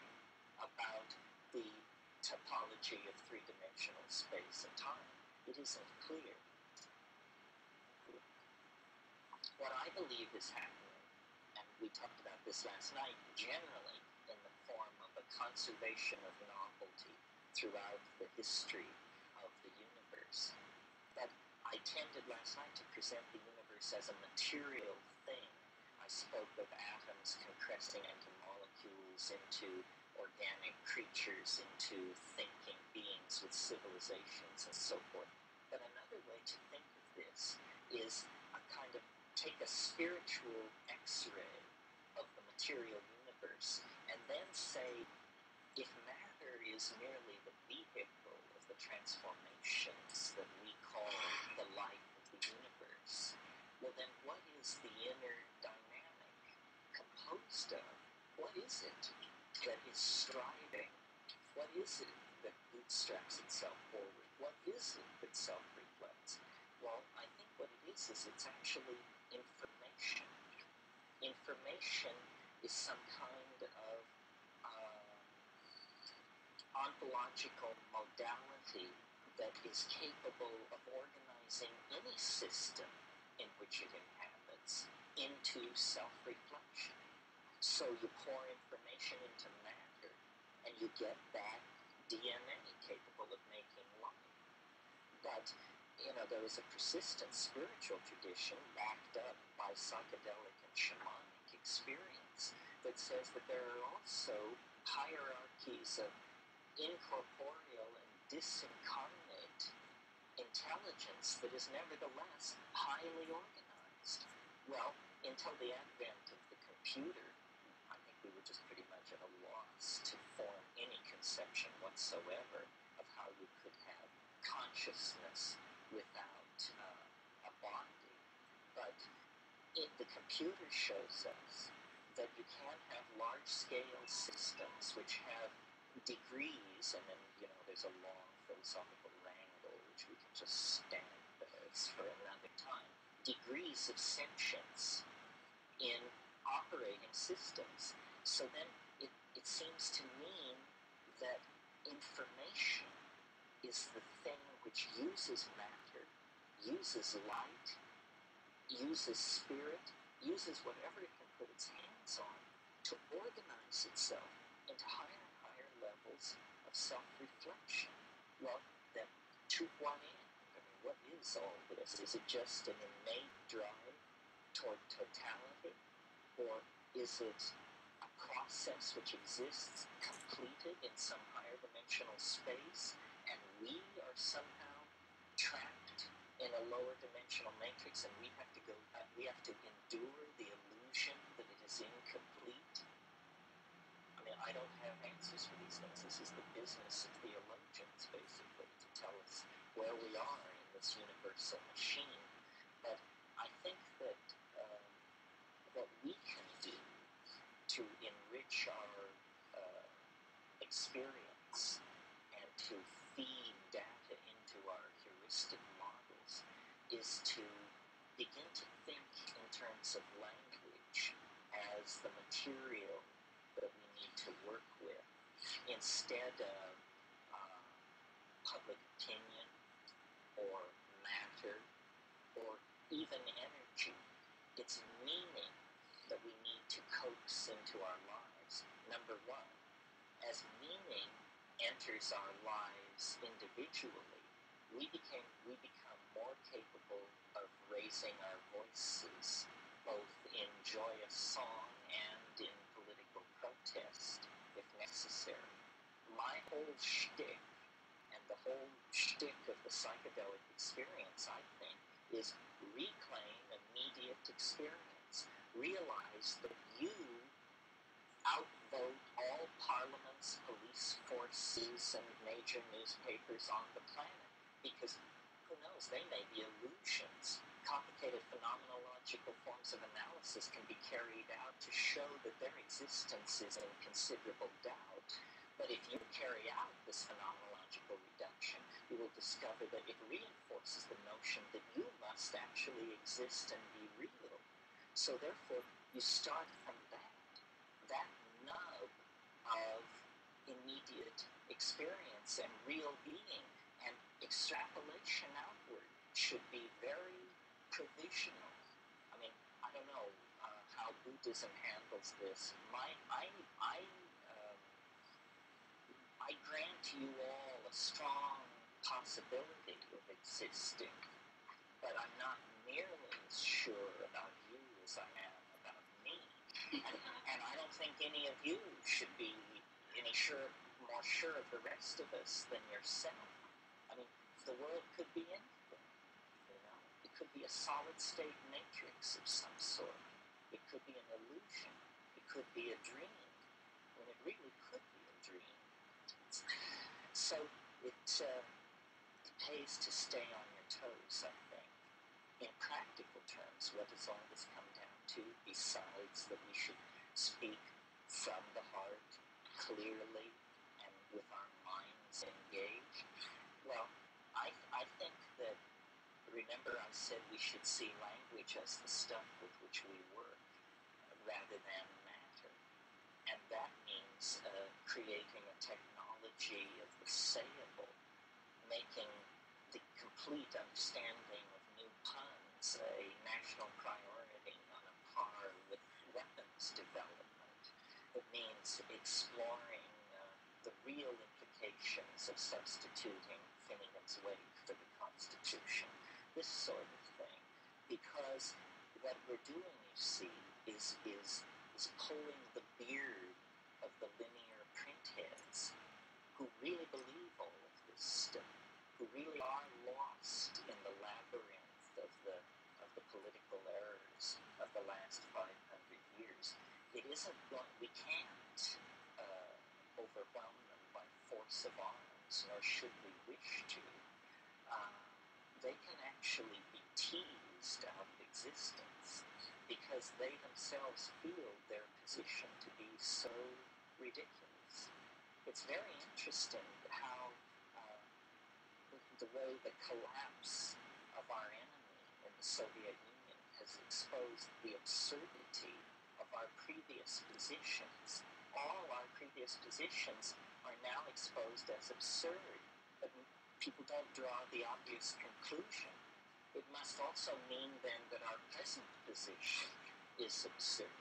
about the topology of three-dimensional space and time? It isn't clear. what I believe is happening, and we talked about this last night, generally in the form of a conservation of novelty throughout the history of the universe. But I tended last night to present the universe as a material thing. I spoke of atoms compressing into molecules, into organic creatures, into thinking beings with civilizations and so forth. But another way to think of this is a kind of take a spiritual X-ray of the material universe and then say, if matter is merely the vehicle of the transformations that we call the life of the universe, well then what is the inner dynamic composed of? What is it that is striving? What is it that bootstraps itself forward? What is it that self-reflects? Well, I think what it is it's actually information. Information is some kind of ontological modality that is capable of organizing any system in which it inhabits into self-reflection. So you pour information into matter and you get back DNA capable of making life. But there is a persistent spiritual tradition backed up by psychedelic and shamanic experience that says that there are also hierarchies of incorporeal and disincarnate intelligence that is nevertheless highly organized. Well, until the advent of the computer, I think we were just pretty much at a loss to form any conception whatsoever of how you could have consciousness without a body. But the computer shows us that you can have large-scale systems which have degrees, and then there's a long philosophical wrangle which we can just stand as for another time. Degrees of sentience in operating systems. So then it seems to mean that information is the thing which uses matter, uses light, uses spirit, uses whatever it can put its hands on to organize itself into higher and higher levels of self-reflection. Well, then, to what end? I mean, what is all this? Is it just an innate drive toward totality? Or is it a process which exists completed in some higher dimensional space, and we are somehow trapped in a lower dimensional matrix, and we have to endure the illusion that it is incomplete? I mean, I don't have answers for these things. This is the business of theologians, basically, to tell us where we are in this universal machine. But I think that what we can do to enrich our experience and to feed data into our heuristic models is to begin to think in terms of language as the material that we need to work with, instead of public opinion or matter or even energy. It's meaning that we need to coax into our lives. Number one, as meaning enters our lives individually, we become more capable of raising our voices, both in joyous song and in political protest, if necessary. My whole shtick, and the whole shtick of the psychedelic experience, I think, is reclaim immediate experience. Realize that you outvote all parliaments, police forces, and major newspapers on the planet, because who knows, they may be illusions. Complicated phenomenological forms of analysis can be carried out to show that their existence is in considerable doubt. But if you carry out this phenomenological reduction, you will discover that it reinforces the notion that you must actually exist and be real. So therefore, you start from that nub of immediate experience and real being, and extrapolation outward should be very provisional. I mean, don't know how Buddhism handles this. I grant you all a strong possibility of existing, but I'm not nearly as sure about you as I am about me. And I don't think any of you should be more sure of the rest of us than yourself. I mean, the world could be anything, you know. It could be a solid state matrix of some sort. It could be an illusion. It could be a dream. I mean, it really could be a dream. So it pays to stay on your toes, I think. In practical terms, what does all this come down to, besides that we should speak from the heart, clearly, and with our minds engaged? Well, I think that, remember I said we should see language as the stuff with which we work, rather than matter. And that means creating a technology of the sayable, making the complete understanding of new puns a national priority on a par with weapons development. It means exploring the real implications of substituting Finnegan's Wake for the Constitution, this sort of thing. Because what we're doing, you see, is pulling the beard of the linear printheads who really believe all of this stuff, who really are lost in the labyrinth of the political errors of the last 500 years. It isn't what we can't overwhelm them by force of arms, nor should we wish to. They can actually be teased out of existence because they themselves feel their position to be so ridiculous. It's very interesting how the way the collapse of our enemy in the Soviet Union has exposed the absurdity of our previous positions. All our previous positions are now exposed as absurd, but people don't draw the obvious conclusion. It must also mean then that our present position is absurd.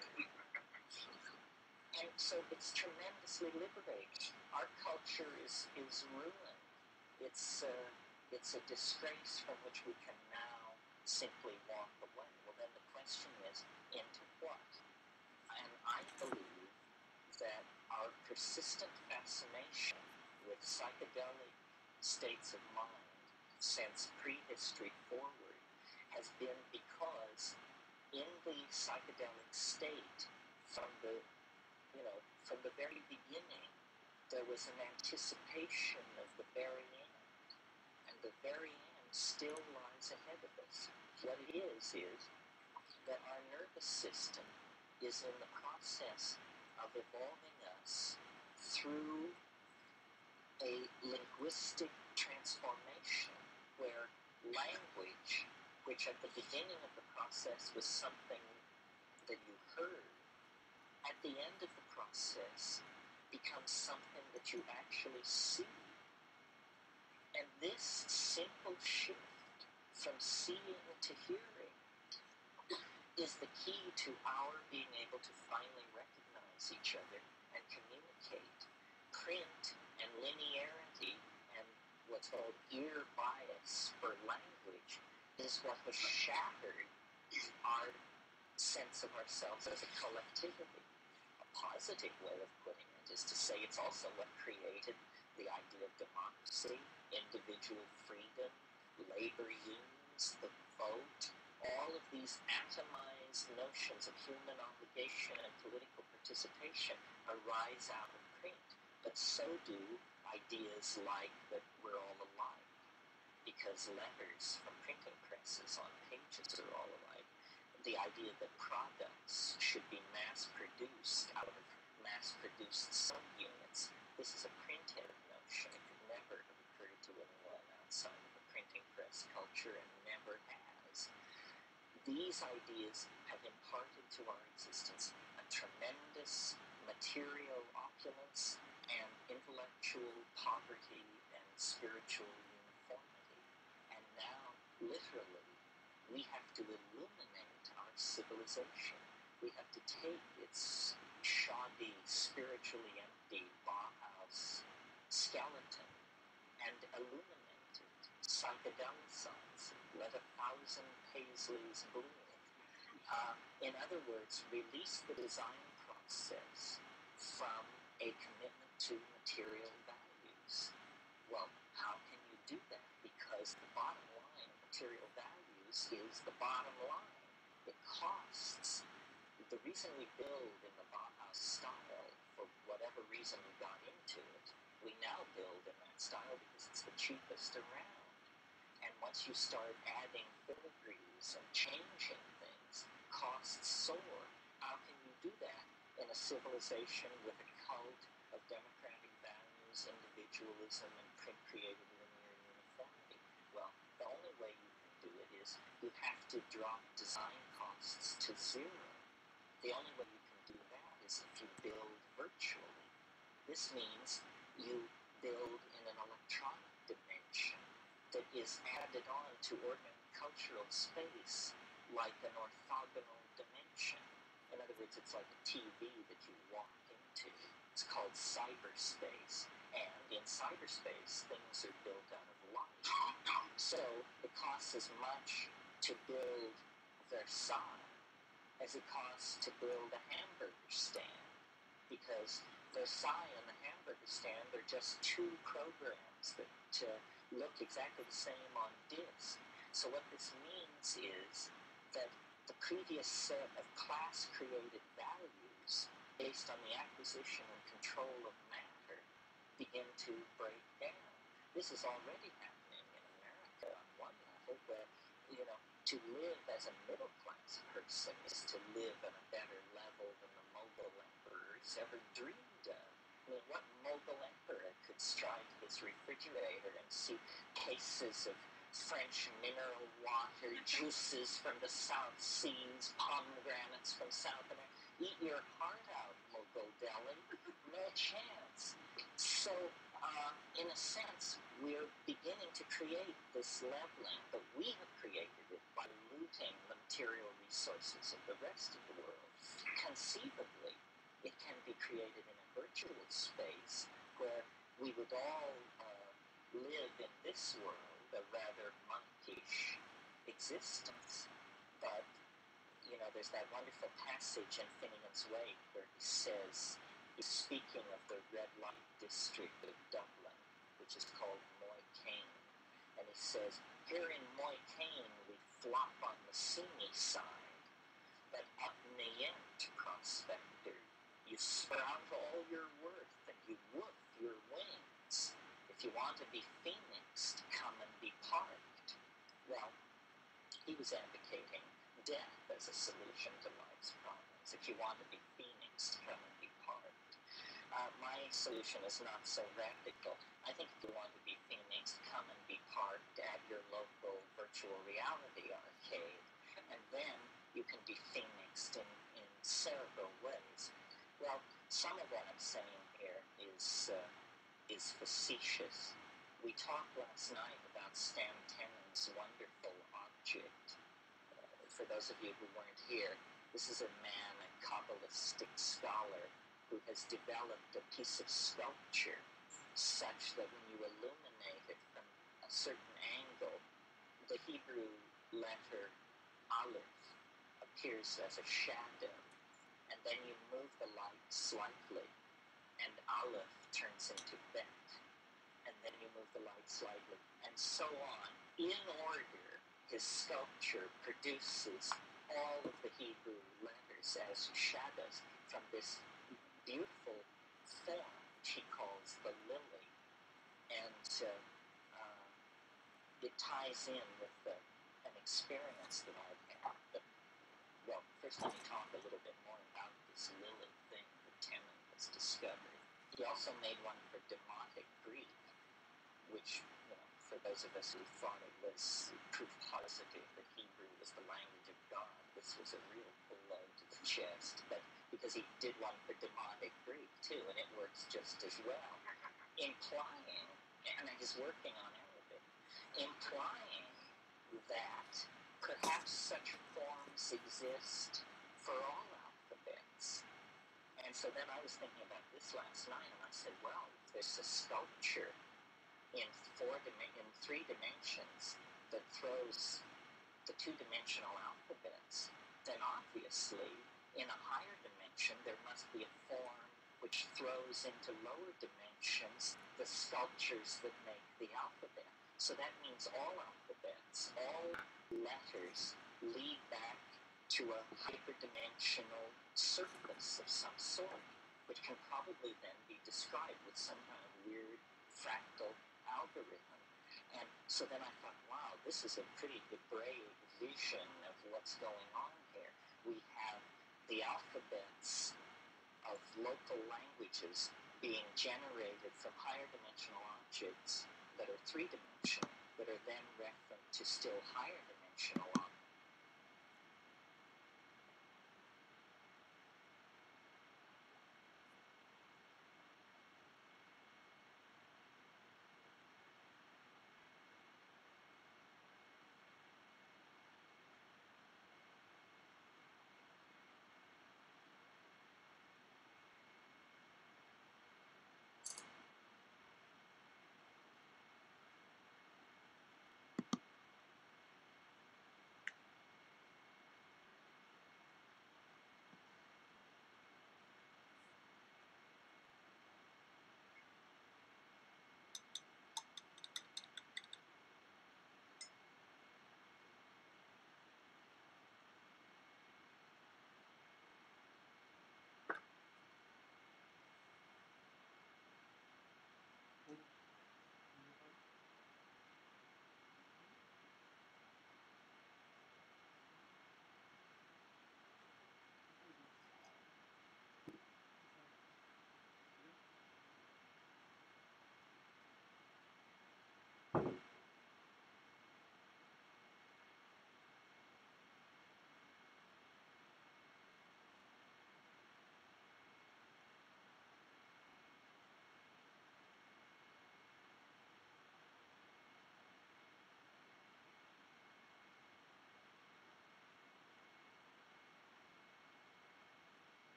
And so it's tremendously liberating. Our culture is ruined. It's a disgrace from which we can now simply walk away. Well, then the question is, into what? And I believe that our persistent fascination with psychedelic states of mind since prehistory forward has been because in the psychedelic state, from the very beginning, there was an anticipation of the very end, and the very end still lies ahead of us. What it is that our nervous system is in the process of evolving us through a linguistic transformation where language, which at the beginning of the process was something that you heard, at the end of the process becomes something that you actually see. And this simple shift from seeing to hearing is the key to our being able to finally recognize each other and communicate. Print and linearity and what's called ear bias for language is what has shattered our sense of ourselves as a collectivity. A positive way of putting it is to say it's also what created the idea of democracy, individual freedom, labor unions, the vote. All of these atomized notions of human obligation and political participation arise out of print. But so do ideas like that we're all alike, because letters from printing presses on pages are all alike. The idea that products should be mass-produced out of mass-produced subunits. This is a printhead notion. It could never have occurred to anyone outside of the printing press culture and never has. These ideas have imparted to our existence a tremendous material opulence and intellectual poverty and spiritual uniformity. And now, literally, we have to illuminate our civilization. We have to take its shoddy, spiritually empty Bauhaus skeleton and illuminate it, psychedelicize it, let 1,000 paisleys bloom. In other words, release the design process from a commitment to material values. Well, how can you do that? Because the bottom line of material values is the bottom line. It costs. The reason we build in the Bauhaus style, for whatever reason we got into it, we now build in that style because it's the cheapest around. And once you start adding filigrees and changing things, costs soar. How can you do that in a civilization with a cult of democratic values, individualism, and created linear uniformity? Well, the only way you can do it is you have to drop design costs to zero. The only way you can do that is if you build virtually. This means you build in an electronic dimension that is added on to ordinary cultural space like an orthogonal dimension. In other words, it's like a TV that you walk into. It's called cyberspace. And in cyberspace, things are built out of light. So it costs as much to build Versailles as it costs to build a hamburger stand. Because Versailles and the hamburger stand are just two programs that look exactly the same on disk. So what this means is that the previous set of class-created values based on the acquisition and control of matter begin to break down. This is already happening in America on one level, where, to live as a middle-class person is to live on a better level than the Mughal emperors ever dreamed of. I mean, what Mughal emperor could strike his refrigerator and see cases of French mineral water, juices from the South Seas, pomegranates from South America? Eat your heart out, Mughal Delhi. No chance. So, in a sense, we're beginning to create this leveling, but we have created it by looting the material resources of the rest of the world. Conceivably, it can be created in a virtual space where we would all live in this world, a rather monkish existence. But, there's that wonderful passage in Finnegan's Wake where he says, he's speaking of the red light district of Dublin, which is called Moycane. And he says, here in Moycane we flop on the seamy side, but up in the end, prospector, you sprout all your worth and you woof your wings. If you want to be phoenixed, come and be parked. Well, he was advocating death as a solution to life's problems. If you want to be phoenixed, come and be parked. My solution is not so radical. I think if you want to be phoenixed, come and be parked at your local virtual reality arcade. And then you can be phoenixed in several ways. Well, some of what I'm saying here is facetious. We talked last night about Stan Tenon's wonderful object. For those of you who weren't here, this is a man, a Kabbalistic scholar, who has developed a piece of sculpture such that when you illuminate it from a certain angle, the Hebrew letter Aleph appears as a shadow, and then you move the light slightly, and Aleph turns into Bet, and then you move the light slightly, and so on. In order, his sculpture produces all of the Hebrew letters as shadows from this beautiful form, which he calls the lily. And it ties in with an experience that I've had. But, well, first let me talk a little bit more about this lily thing that Tenon has discovered. He also made one for Demotic Greek, which, for those of us who thought it was proof positive that Hebrew was the language of God, this was a real blow to the chest. But because he did one for Demotic Greek too, and it works just as well, implying, and he's working on Arabic, implying that perhaps such forms exist for all alphabets. And so then I was thinking about this last night, and I said, well, if there's a sculpture in three dimensions that throws the two-dimensional alphabets, then obviously in a higher dimension there must be a form which throws into lower dimensions the sculptures that make the alphabet. So that means all alphabets, all letters lead back to a hyperdimensional surface of some sort, which can probably then be described with some kind of weird fractal algorithm. And so then I thought, wow, this is a pretty Hebraic vision of what's going on here. We have the alphabets of local languages being generated from higher dimensional objects that are three-dimensional, that are then referent to still higher dimensional objects.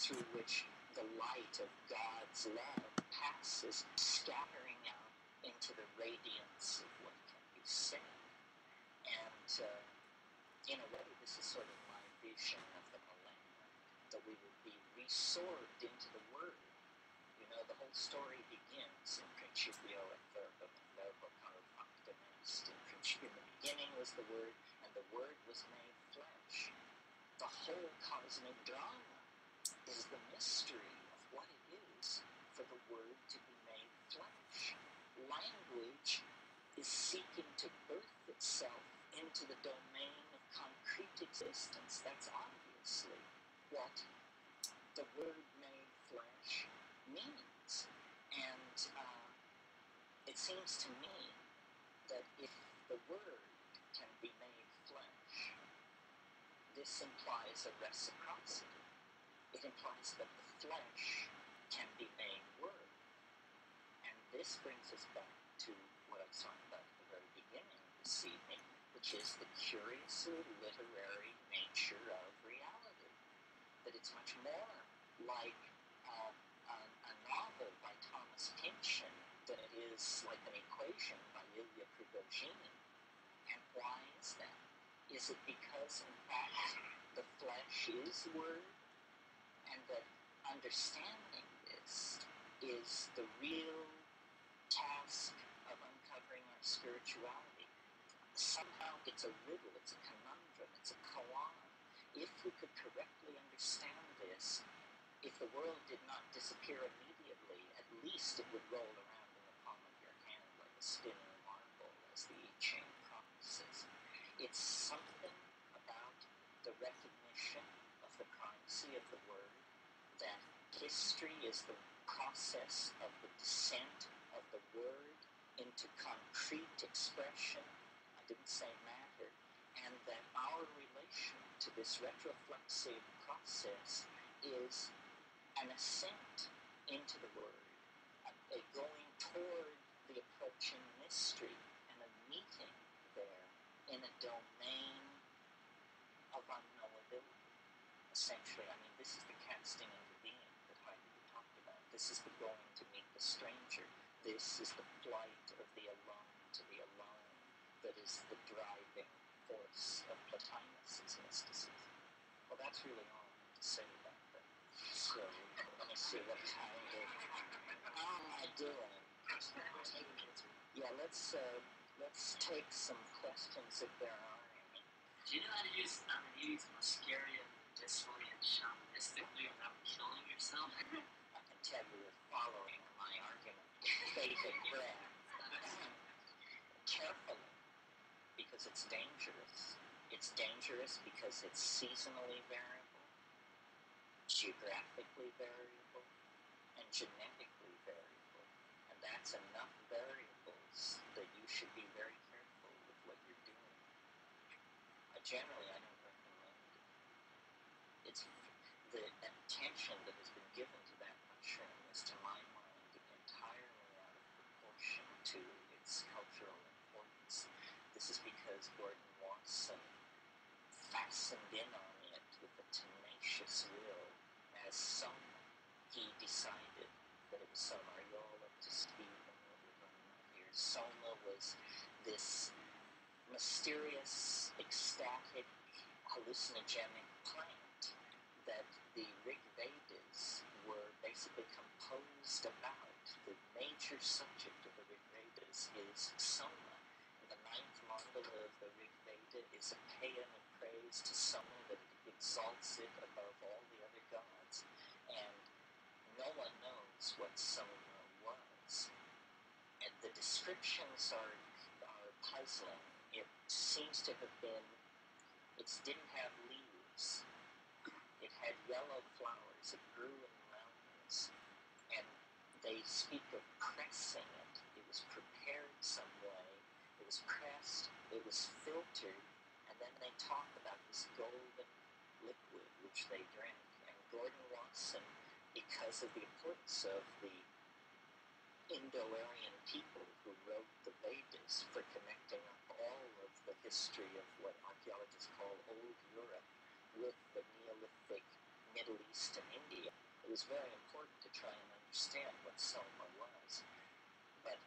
through which the light of God's love passes, scattering out into the radiance of what can be said. And in a way, this is sort of my vision of the millennium, that we will be resorbed into the Word. You know, the whole story begins in principio et verbum, et verbo caro factum est. In the beginning was the Word, and the Word was made flesh. The whole cosmic drama is the mystery of what it is for the Word to be made flesh. Language is seeking to birth itself into the domain of concrete existence. That's obviously what the Word made flesh means. And it seems to me that if the Word can be made flesh, this implies a reciprocity. It implies that the flesh can be made Word. And this brings us back to what I was talking about at the very beginning this evening, which is the curiously literary nature of reality. That it's much more like a novel by Thomas Pynchon than it is like an equation by Ilya Prigogine. And why is that? Is it because, in fact, the flesh is Word, and that understanding this is the real task of uncovering our spirituality? Somehow it's a riddle, it's a conundrum, it's a koan. If we could correctly understand this, if the world did not disappear immediately, at least it would roll around in the palm of your hand like a spinning marble, as the I Ching promises. It's something about the recognition of the primacy of the Word, that history is the process of the descent of the Word into concrete expression. I didn't say matter. And that our relation to this retroflexive process is an ascent into the Word, a going toward the approaching mystery, and a meeting there in a domain of unknowability. Essentially, I mean, this is the casting into being that Heidegger talked about. This is the going to meet the stranger. This is the flight of the alone to the alone that is the driving force of Plotinus's mysticism. Well, that's really all I have to say about that. So, let me see what time how am I doing? Yeah, let's take some questions if there are any. Do you know how to use Amenides muscaria medicinally and shamanistically without killing yourself? I can tell you you're following my argument with bated breath. Carefully, because it's dangerous. It's dangerous because it's seasonally variable, geographically variable, and genetically variable. And that's enough variables that you should be very careful with what you're doing. Generally, I don't recommend it. It's the attention that has been given to that mushroom is, to my mind, entirely out of proportion to its cultural importance. This is because Gordon Wasson fastened in on it with a tenacious will as Soma. He decided that it was Soma. Are you all up to speed on what we're talking about here? Soma was this mysterious, ecstatic, hallucinogenic plant that the Rig Vedas were basically composed about. The major subject of the Rig Vedas is Soma. The ninth mandala of the Rig Veda is a paean of praise to Soma, that it exalts it above all the other gods. And no one knows what Soma was. And the descriptions are puzzling. It seems to have been, it didn't have leaves. It had yellow flowers. It grew in mountains. And they speak of pressing it. It was prepared some way. It was pressed. It was filtered. And then they talk about this golden liquid which they drank. And Gordon Wasson, because of the importance of the Indo-Aryan people who wrote the Vedas for connecting up all of the history of what archaeologists call Old Europe with the Neolithic Middle East and India, it was very important to try and understand what Soma was. But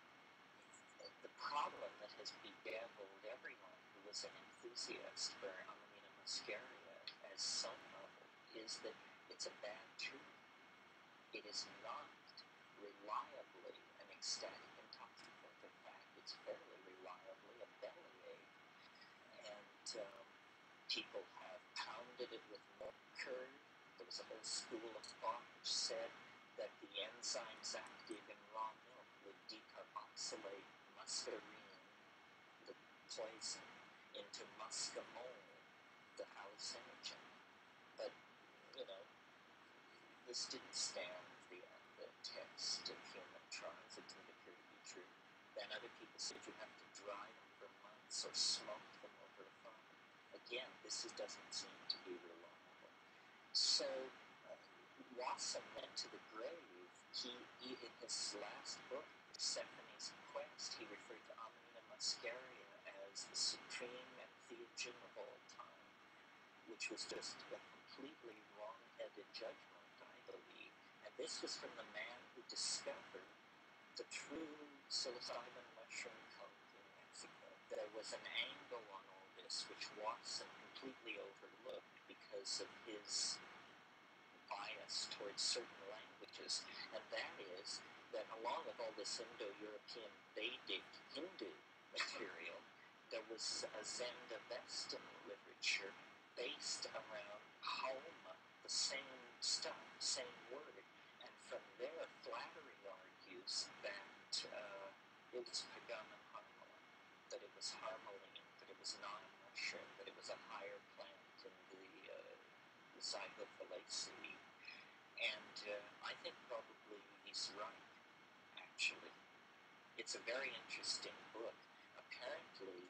the problem that has bedeviled everyone who was an enthusiast for Amanita muscaria as Soma is that it's a bad truth. It is not reliably an ecstatic intoxicant. In fact, it's fairly reliably a bellyache. And people have pounded it with milk curd. There was a whole school of thought which said that the enzymes active in raw milk would decarboxylate muscarine, the poison, into muscimol, the hallucinogen. But, this didn't stand the test of human trials. It didn't appear to be true. Then other people said you have to dry them for months or smoke them over a fire. Again, this doesn't seem to be reliable. So Wasson went to the grave. He in his last book, Persephone's Quest, he referred to Amanita muscaria as the supreme entheogen of all time, which was just a completely wrong-headed judgment, I believe. And this was from the man who discovered the true psilocybin mushroom cult in Mexico. There was an angle on all this which Watson completely overlooked because of his bias towards certain languages, and that is that along with all this Indo-European Vedic Hindu material, there was a Zend-Avestan literature based around Homa, the same stuff, same word, and from there Flattery argues that it was Pegamon harmaline, that it was harmaline, that it was not a mushroom, that it was a higher plant in the Zygothalaceae. And I think probably he's right, actually. It's a very interesting book. Apparently,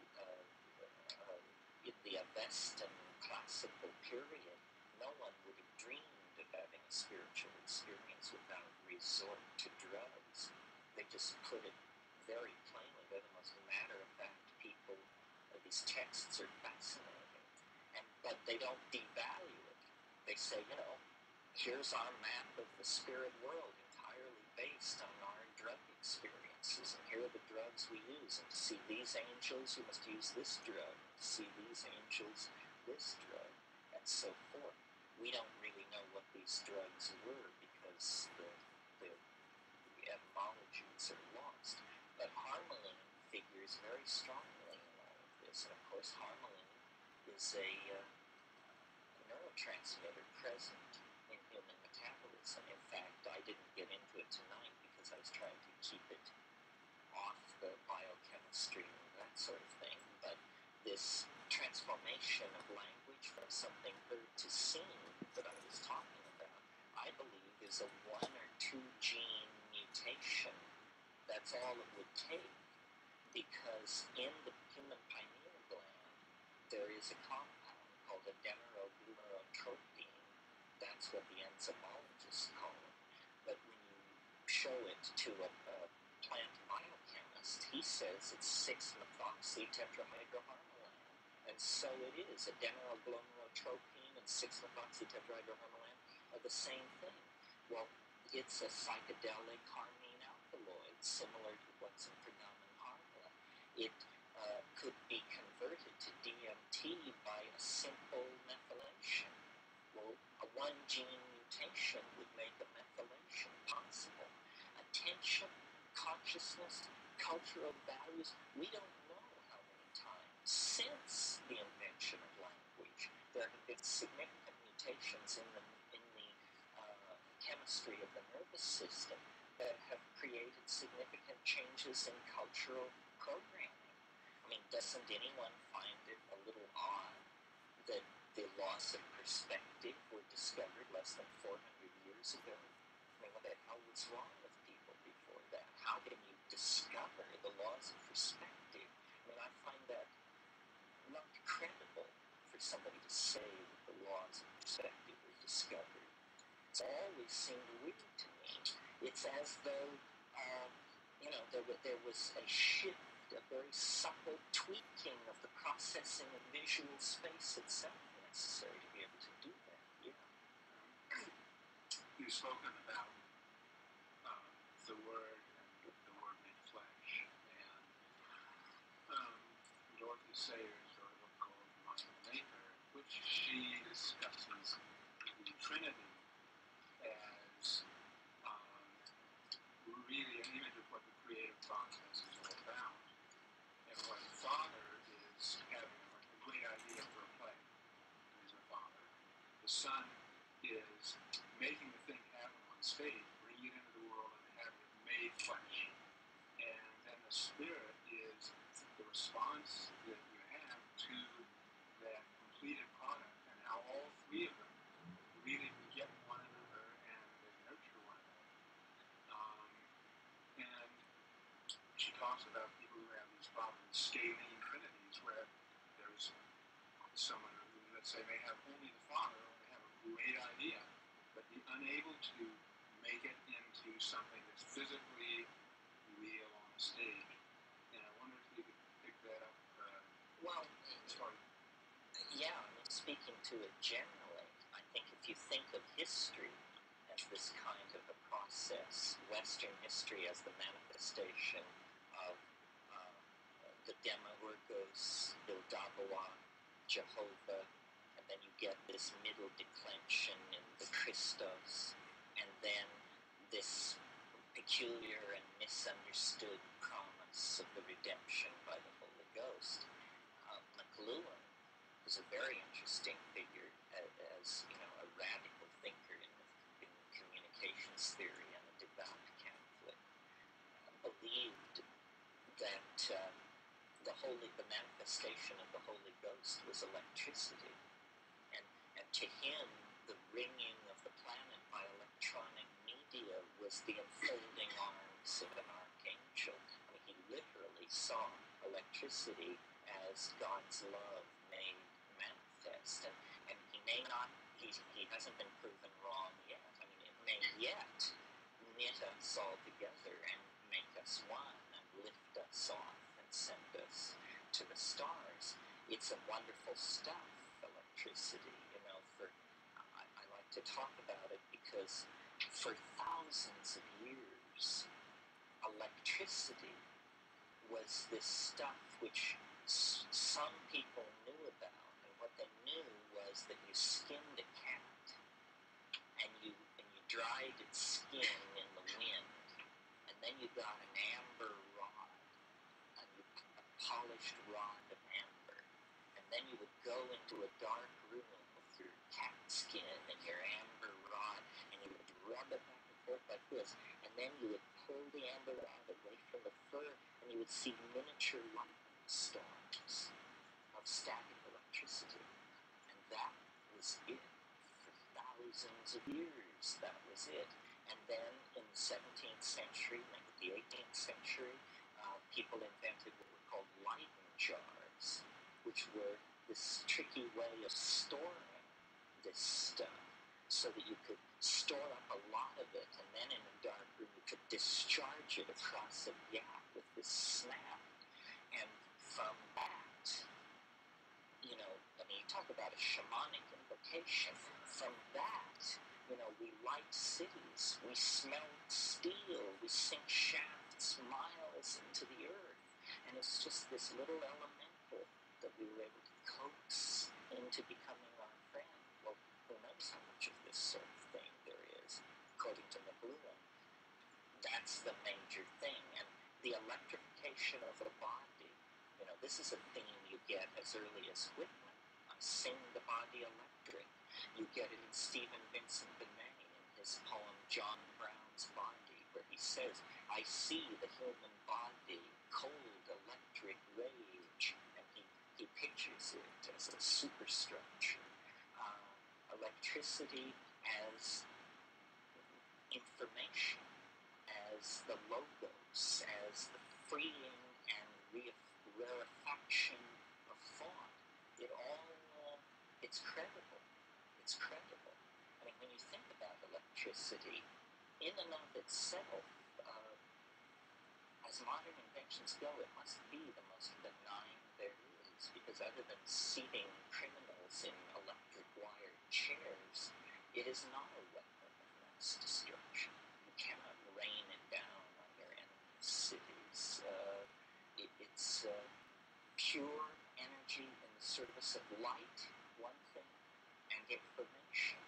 in the Avestan classical period, no one would have dreamed of having a spiritual experience without resort to drugs. They just put it very plainly. They're the most matter-of-fact people. These texts are fascinating. But they don't devalue it. They say, here's our map of the spirit world entirely based on our drug experiences, and here are the drugs we use, and to see these angels you must use this drug, to see these angels this drug, and so forth. We don't really know what these drugs were because the etymologies are lost, but harmaline figures very strongly in all of this, and of course harmaline is a neurotransmitter present in human metabolism. In fact, I didn't get into it tonight because I was trying to keep it off the biochemistry and that sort of thing, but this transformation of language from something heard to seen that I was talking about, I believe is a 1 or 2 gene mutation. That's all it would take, because in the human pineal gland there is a compound called adenoglutotropine. That's what the enzymologists call it. But when you show it to a plant biochemist, he says it's 6-methoxytetrahydroharmalan. And so it is. Adenoglutotropine and 6-methoxytetrahydroharmalan are the same thing. Well, it's a psychedelic harmine alkaloid, similar to what's in Pegamon harmaline. It could be converted to DMT by a simple methylation. Well, a 1 gene mutation would make a methylation possible. Attention, consciousness, cultural values, we don't know how many times since the invention of language there have been significant mutations in the chemistry of the nervous system that have created significant changes in cultural programming. I mean, doesn't anyone find it a little odd that the laws of perspective were discovered less than 400 years ago? I mean, what the hell was wrong with people before that? How can you discover the laws of perspective? I mean, I find that not credible for somebody to say that the laws of perspective were discovered. It's always seemed weird to me. It's as though, there was a shift, a very subtle tweaking of the processing of visual space itself necessary to be able to do that. Yeah. we've spoken about the Word and the Word made flesh, and Dorothy Sayers wrote a book called Mind the Maker, in which she discusses the Trinity as really an image of what the creative process is all about. And what the Father is having a great idea for a play, he's a father. The Son is making the thing happen on stage, bringing it into the world and having it made flesh. And then the Spirit is the response that you have to that completed product, and how all three of them really get one another and they nurture one another. And she talks about people who have these problems, scalene trinities, where there's someone who, let's say, may have only the Father, or they have a great idea, but be unable to make it into something that's physically real on a stage. And I wonder if you could pick that up. Yeah, I mean, speaking to it generally, I think if you think of history as this kind of a process, Western history as the manifestation of the Demiurgos, Ildabawa, Jehovah, and then you get this middle declension in the Christos, and then this peculiar and misunderstood promise of the redemption by the Holy Ghost. McLuhan is a very interesting figure as a radical thinker in communications theory and a devout Catholic. Believed that the manifestation of the Holy Ghost was electricity, and to him the ringing of the planet by electronic media was the enfolding arms of an archangel. I mean, he literally saw electricity as God's love made manifest, and he may not, he hasn't been proven wrong yet. I mean, it may yet knit us all together and make us one and lift us off and send us to the stars. It's a wonderful stuff, electricity, I like to talk about it because for thousands of years, electricity was this stuff which some people knew about, and what they knew was that you skinned a cat and you dried its skin in the wind, and then you got an amber rod, a polished rod of amber, and then you would go into a dark room with your cat skin and your amber rod, and you would rub it back and forth like this, and then you would pull the amber rod away from the fur, and you would see miniature lightning storms of static electricity. And that was it for thousands of years. That was it. And then in the 17th century, maybe the 18th century, people invented what were called Leyden jars, which were this tricky way of storing this stuff so that you could store up a lot of it, and then in a dark room you could discharge it across a gap with this snap. And from that, you talk about a shamanic invocation. From that, we light cities, we smelt steel, we sink shafts miles into the earth. And it's just this little elemental that we were able to coax into becoming our friend. Well, who knows how much of this sort of thing there is? According to McLuhan, that's the major thing. And the electrification of the body, this is a theme you get as early as Whitman. Sing the Body Electric. You get it in Stephen Vincent Benet in his poem John Brown's Body, where he says, I see the human body, cold electric rage, and he pictures it as a superstructure. Electricity as information, as the logos, as the freeing and rarefaction of thought. It's credible. It's credible. I mean, when you think about electricity, in and of itself, as modern inventions go, it must be the most benign there is, because other than seating criminals in electric wired chairs, it is not a weapon of mass service of light, one thing, and information.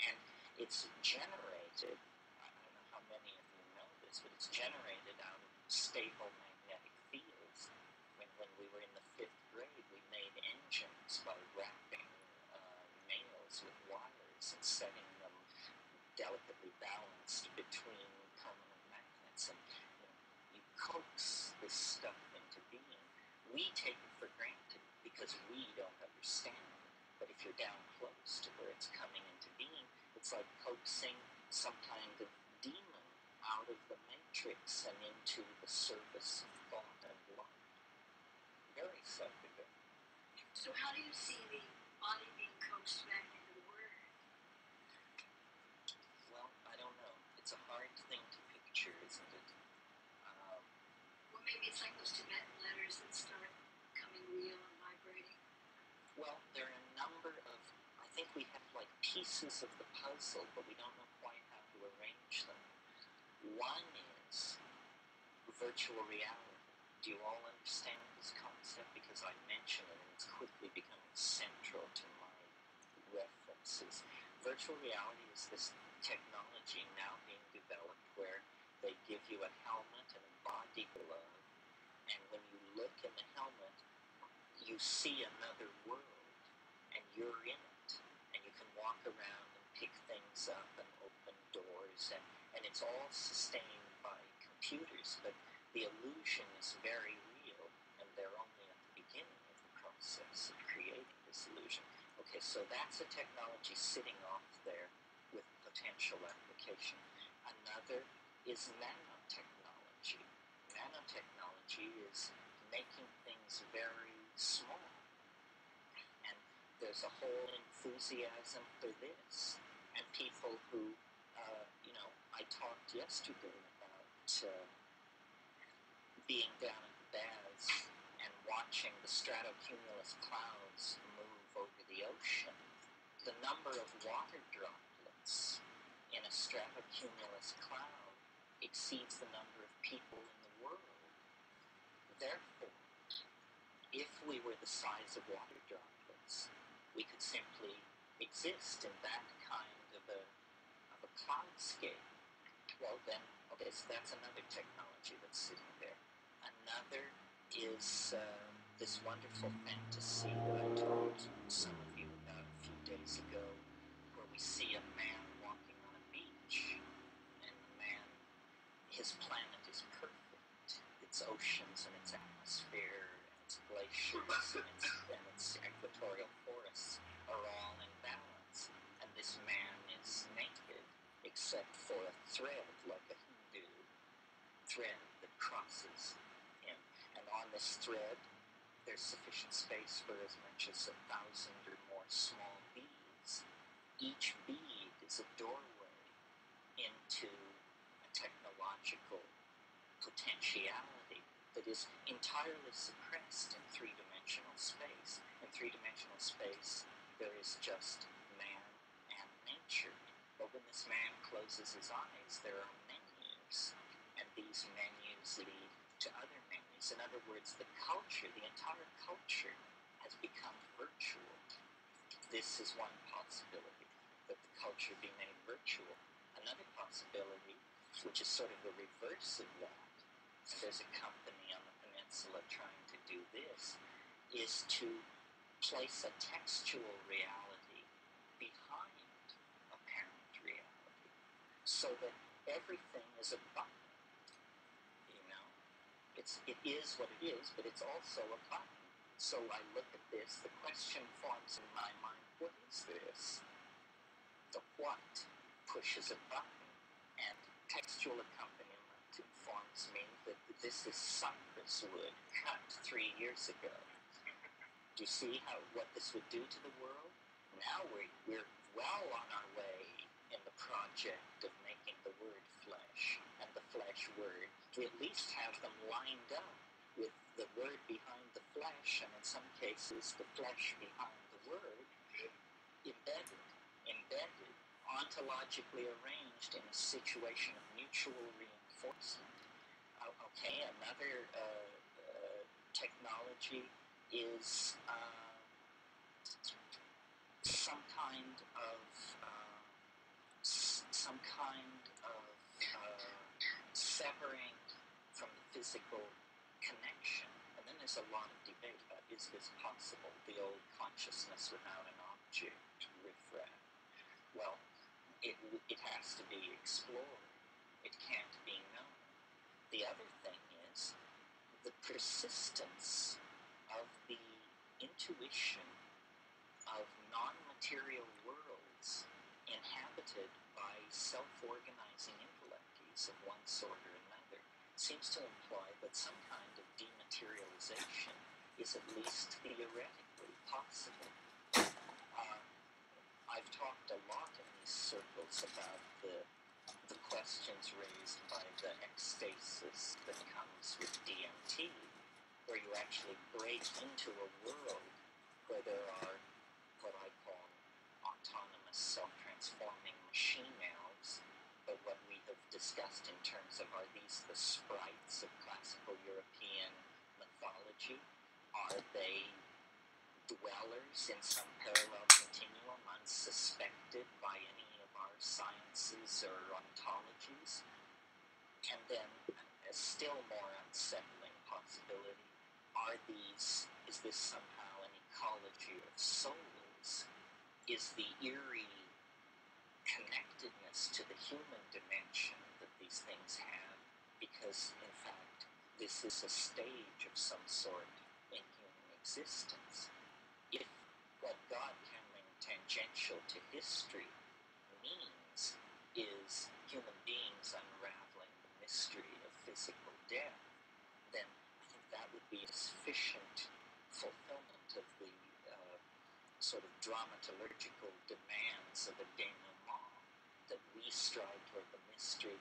And it's generated, I don't know how many of you know this, but it's generated out of stable magnetic fields. When we were in the 5th grade, we made engines by wrapping nails with wires and setting them delicately balanced between permanent magnets. And you coax this stuff into being. We take it for granted because we don't understand it. But if you're down close to where it's coming into being, it's like coaxing some kind of demon out of the matrix and into the service of thought and love. Very psychic. So how do you see the body being coaxed back into the word? Well, I don't know. It's a hard thing to picture, isn't it? Well, maybe it's like those Tibetan letters that start becoming real and vibrating. Well, there are a number of, I think we have like pieces of the puzzle, but we don't know quite how to arrange them. One is virtual reality. Do you all understand this concept? Because I mention it and it's quickly becoming central to my references. Virtual reality is this technology now being developed where they give you a helmet and a body glove, and when you look in the helmet, you see another world, and you're in it, and you can walk around and pick things up and open doors, and it's all sustained by computers, but the illusion is very real, and they're only at the beginning of the process of creating this illusion. Okay, so that's a technology sitting off there with potential application. Another is nanotechnology. Nanotechnology is making things very small, and there's a whole enthusiasm for this, and people who, I talked yesterday about being down at the baths and watching the stratocumulus clouds move over the ocean. The number of water droplets in a stratocumulus cloud exceeds the number of people in the world. Therefore, if we were the size of water droplets, we could simply exist in that kind of a cloudscape. Well then, okay, so that's another technology that's sitting there. Another is this wonderful fantasy that I told some of you about a few days ago, where we see a man walking on a beach, and the man, his planet is perfect. Its oceans and its atmosphere and its glaciers and its equatorial forests are all in balance, and this man is naked except for a thread, like a Hindu thread that crosses him. And on this thread, there's sufficient space for as much as 1,000 or more small beads. Each bead is a doorway into a technological potentiality that is entirely suppressed in three-dimensional space. In three-dimensional space, there is just man and nature. But when this man closes his eyes, there are menus, and these menus lead to other menus. In other words, the entire culture has become virtual. This is one possibility, that the culture be made virtual. Another possibility, which is sort of the reverse of that, and there's a company on the peninsula trying to do this, is to place a textual reality behind apparent reality, so that everything is a button. It is what it is, but it's also a button. So I look at this, the question forms in my mind, what is this? The what pushes a button, and textual accompaniment informs me that this is cypress wood cut 3 years ago. Do you see what this would do to the world? Now we're well on our way in the project of making the word flesh and the flesh word. We at least have them lined up with the word behind the flesh, and in some cases the flesh behind the word, embedded, ontologically arranged in a situation of mutual reinforcement. Okay, another technology is some kind of severing from the physical connection. And then there's a lot of debate about, is this possible? The old consciousness without an object, riffraff. Well, it has to be explored. It can't be known. The other thing is the persistence of the intuition of non-material worlds inhabited by self-organizing intellects of one sort or another seems to imply that some kind of dematerialization is at least theoretically possible. I've talked a lot in these circles about the questions raised by the ecstasis that comes with DMT, where you actually break into a world where there are what I call autonomous self-transforming machine elves, but what we have discussed in terms of, are these the sprites of classical European mythology? Are they dwellers in some parallel continuum unsuspected by any of our sciences or ontologies? And then a still more unsettling possibility, is this somehow an ecology of souls? Is the eerie connectedness to the human dimension that these things have, because in fact this is a stage of some sort in human existence? If what God can mean tangential to history means is human beings unraveling the mystery of physical death, then I think that would be a sufficient fulfillment of the sort of dramaturgical demands of a denouement, that we strive toward the mystery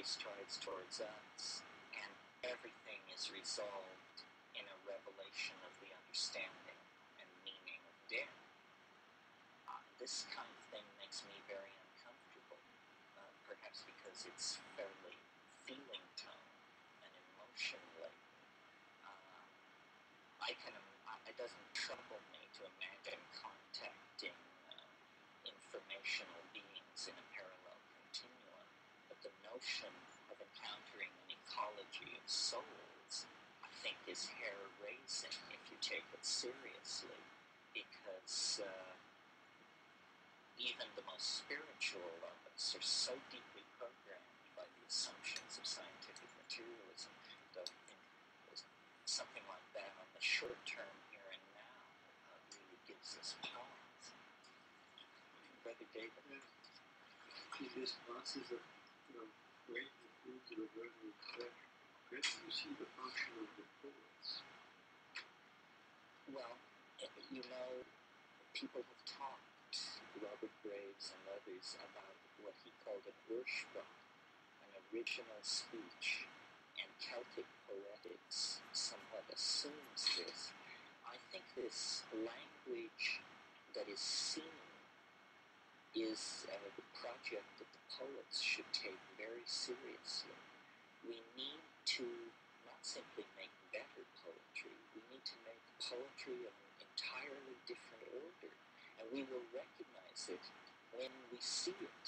strives towards us, and everything is resolved in a revelation of the understanding and meaning of death. This kind of thing makes me very uncomfortable, perhaps because it's fairly feeling tone and emotion laden. It doesn't trouble me to imagine contacting informational beings in a parallel continuum, but the notion of encountering an ecology of souls, I think, is hair-raising if you take it seriously, because even the most spiritual of us are so deeply programmed by the assumptions of scientific materialism that I think something like that on the short term here and now really gives us pause. Brother David? In this process of breaking through to the vertical effect, where do you see the function of the poets? Well, people have talked, Robert Graves and others, about what he called an Ursprung, an original speech, and Celtic poetics somewhat assumes this. I think this language that is seen is the project that the poets should take very seriously. We need to not simply make better poetry, we need to make poetry of an entirely different order, and we will recognize it when we see it,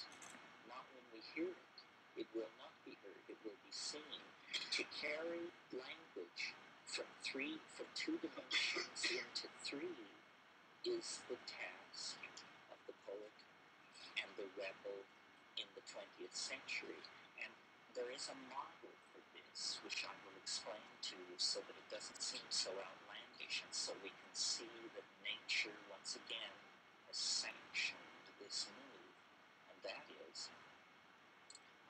not when we hear it. It will not be heard, it will be seen. To carry language from 2 dimensions into 3 is the task of the poet and the rebel in the 20th century. And there is a model for this, which I will explain to you so that it doesn't seem so outlandish, and so we can see that nature once again has sanctioned this move. And that is,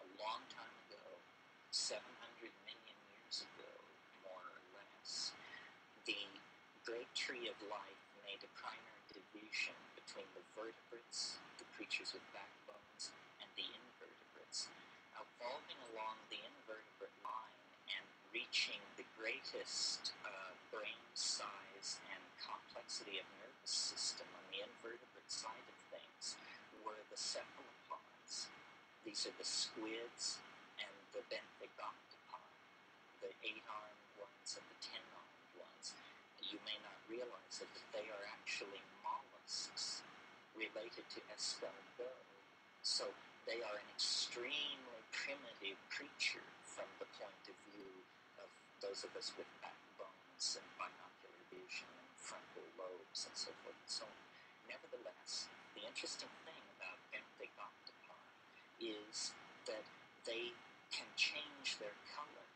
a long time ago, 700 million years ago, more or less, the great tree of life made a primary division between the vertebrates, the creatures with backbones, and the invertebrates. Evolving along the invertebrate line and reaching the greatest brain size and complexity of nervous system on the invertebrate side of things were the cephalopods. These are the squids and the benthic octopi, the 8-armed ones and the 10-armed ones. you may not realize it, but they are actually mollusks related to escargot. So they are an extremely primitive creature from the point of view of those of us with backbones and binocular vision and frontal lobes and so forth and so on. Nevertheless, the interesting thing about benthic octopi is that they can change their color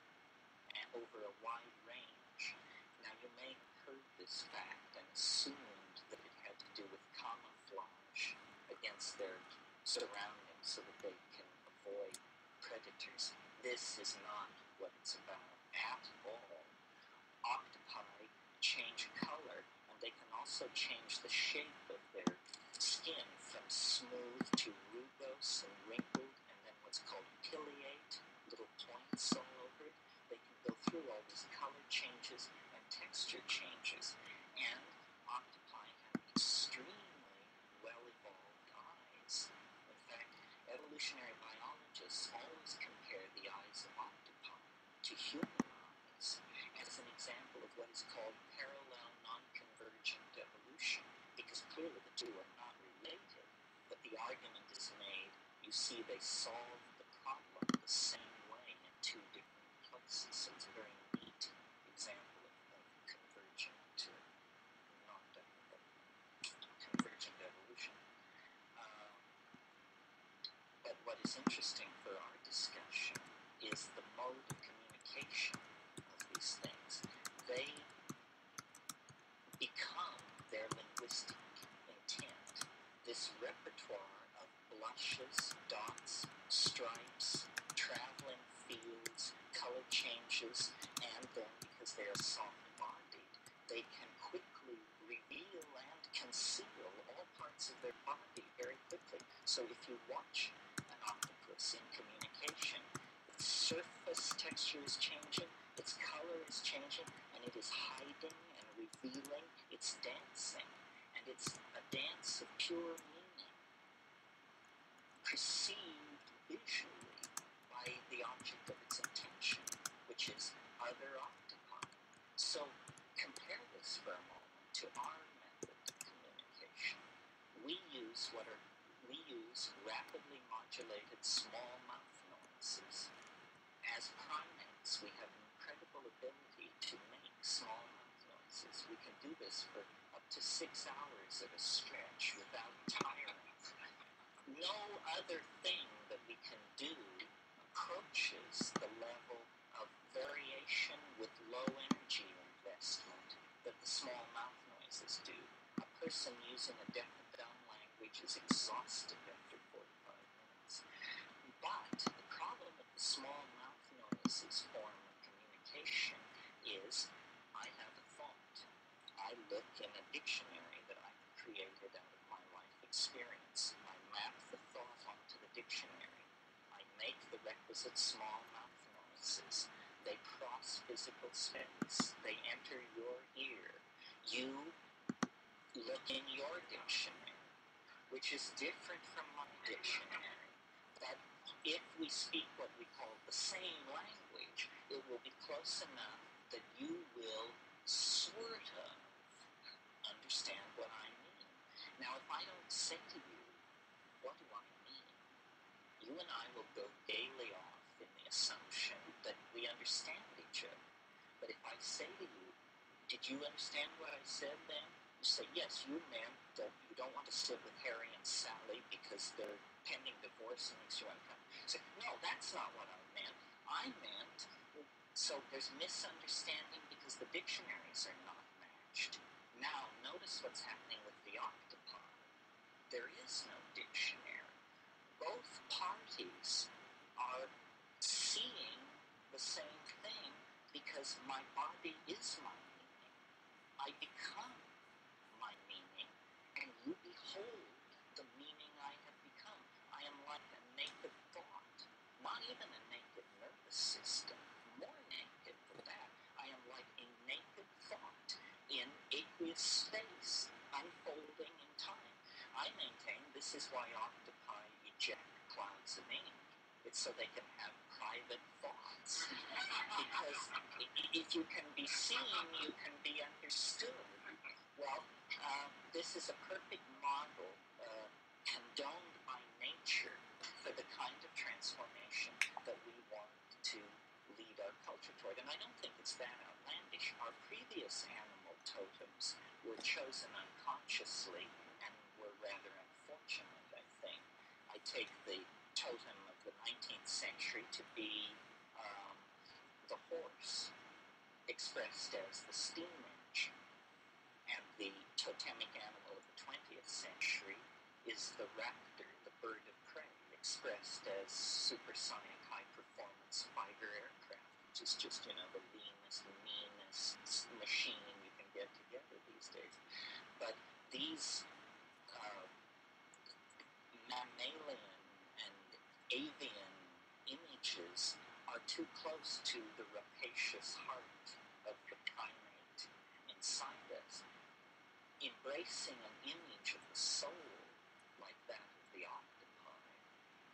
over a wide range. Now, you may have heard this fact and assumed that it had to do with camouflage against their surroundings so that they can avoid predators. This is not what it's about at all. Octopi change color, and they can also change the shape of their skin from smooth to rugose and wrinkled, and then what's called pileate, little points all over it. They can go through all these color changes and texture changes, and octopi have extremely well-evolved eyes. In fact, evolutionary biologists always compare the eyes of octopi to human eyes as an example of what is called parallel non-convergent evolution, because clearly the two are not related, but the argument is made, you see, they solve the problem the same way in two different places. So it's a very neat example of convergent, convergent evolution. But what is interesting for our discussion is the mode of communication of these things. They become their linguistic intent. This repertoire of blushes, dots, stripes, traveling fields, color changes, and then because they are soft-bodied, they can quickly reveal and conceal all parts of their body very quickly. So if you watch an octopus in communication, its surface texture is changing, its color is changing, and it is hiding and revealing. It's dancing, and it's a dance of pure meaning, perceived visually by the object of its intention, which is other octopi. So compare this for a moment to our method of communication. We use rapidly modulated small mouth noises. As primates, we have an incredible ability to make small mouth noises. We can do this for up to 6 hours at a stretch without tiring. No other thing that we can do approaches the level of variation with low energy investment that the small mouth noises do. A person using a deaf and dumb language is exhausted after 45 minutes. But the problem with the small mouth noises form of communication is I have a thought. I look in a dictionary that I've created out of my life experience. I map the thought onto the dictionary. I make the requisite small mouth noises. They cross physical space. They enter your ear. You look in your dictionary, which is different from my dictionary. But if we speak what we call the same language, it will be close enough that you will sort of understand what I mean. Now, if I don't say to you, what do I mean? You and I will go gaily off in the assumption that we understand each other. But if I say to you, did you understand what I said then? You say, yes, you meant that you don't want to sit with Harry and Sally because they're pending divorce and makes you uncomfortable. You say, no, that's not what I meant. I meant, so there's misunderstanding because the dictionaries are not matched. Now, notice what's happening with the octopi. There is no dictionary. Both parties are seeing the same thing because my body is my meaning. I become my meaning, and you behold the meaning I have become. I am like a naked thought, not even a naked nervous system, more naked than that. I am like a naked thought in aqueous space, unfolding in time. I maintain this is why octopi eject clouds of ink. It's so they can have private thoughts. Because if you can be seen, you can be understood. Well, this is a perfect model condoned by nature for the kind of transformation that we want to lead our culture toward. And I don't think it's that outlandish. Our previous animal totems were chosen unconsciously and were rather unfortunate, I think. I take the totem of the 19th century to be the horse, expressed as the steam engine. And the totemic animal of the 20th century is the raptor, the bird of prey, expressed as supersonic high-performance fighter aircraft, which is just, the leanest, meanest machine you can get together these days. But these mammalian and avian images are too close to the rapacious heart of the primate inside us. Embracing an image of the soul like that of the octopi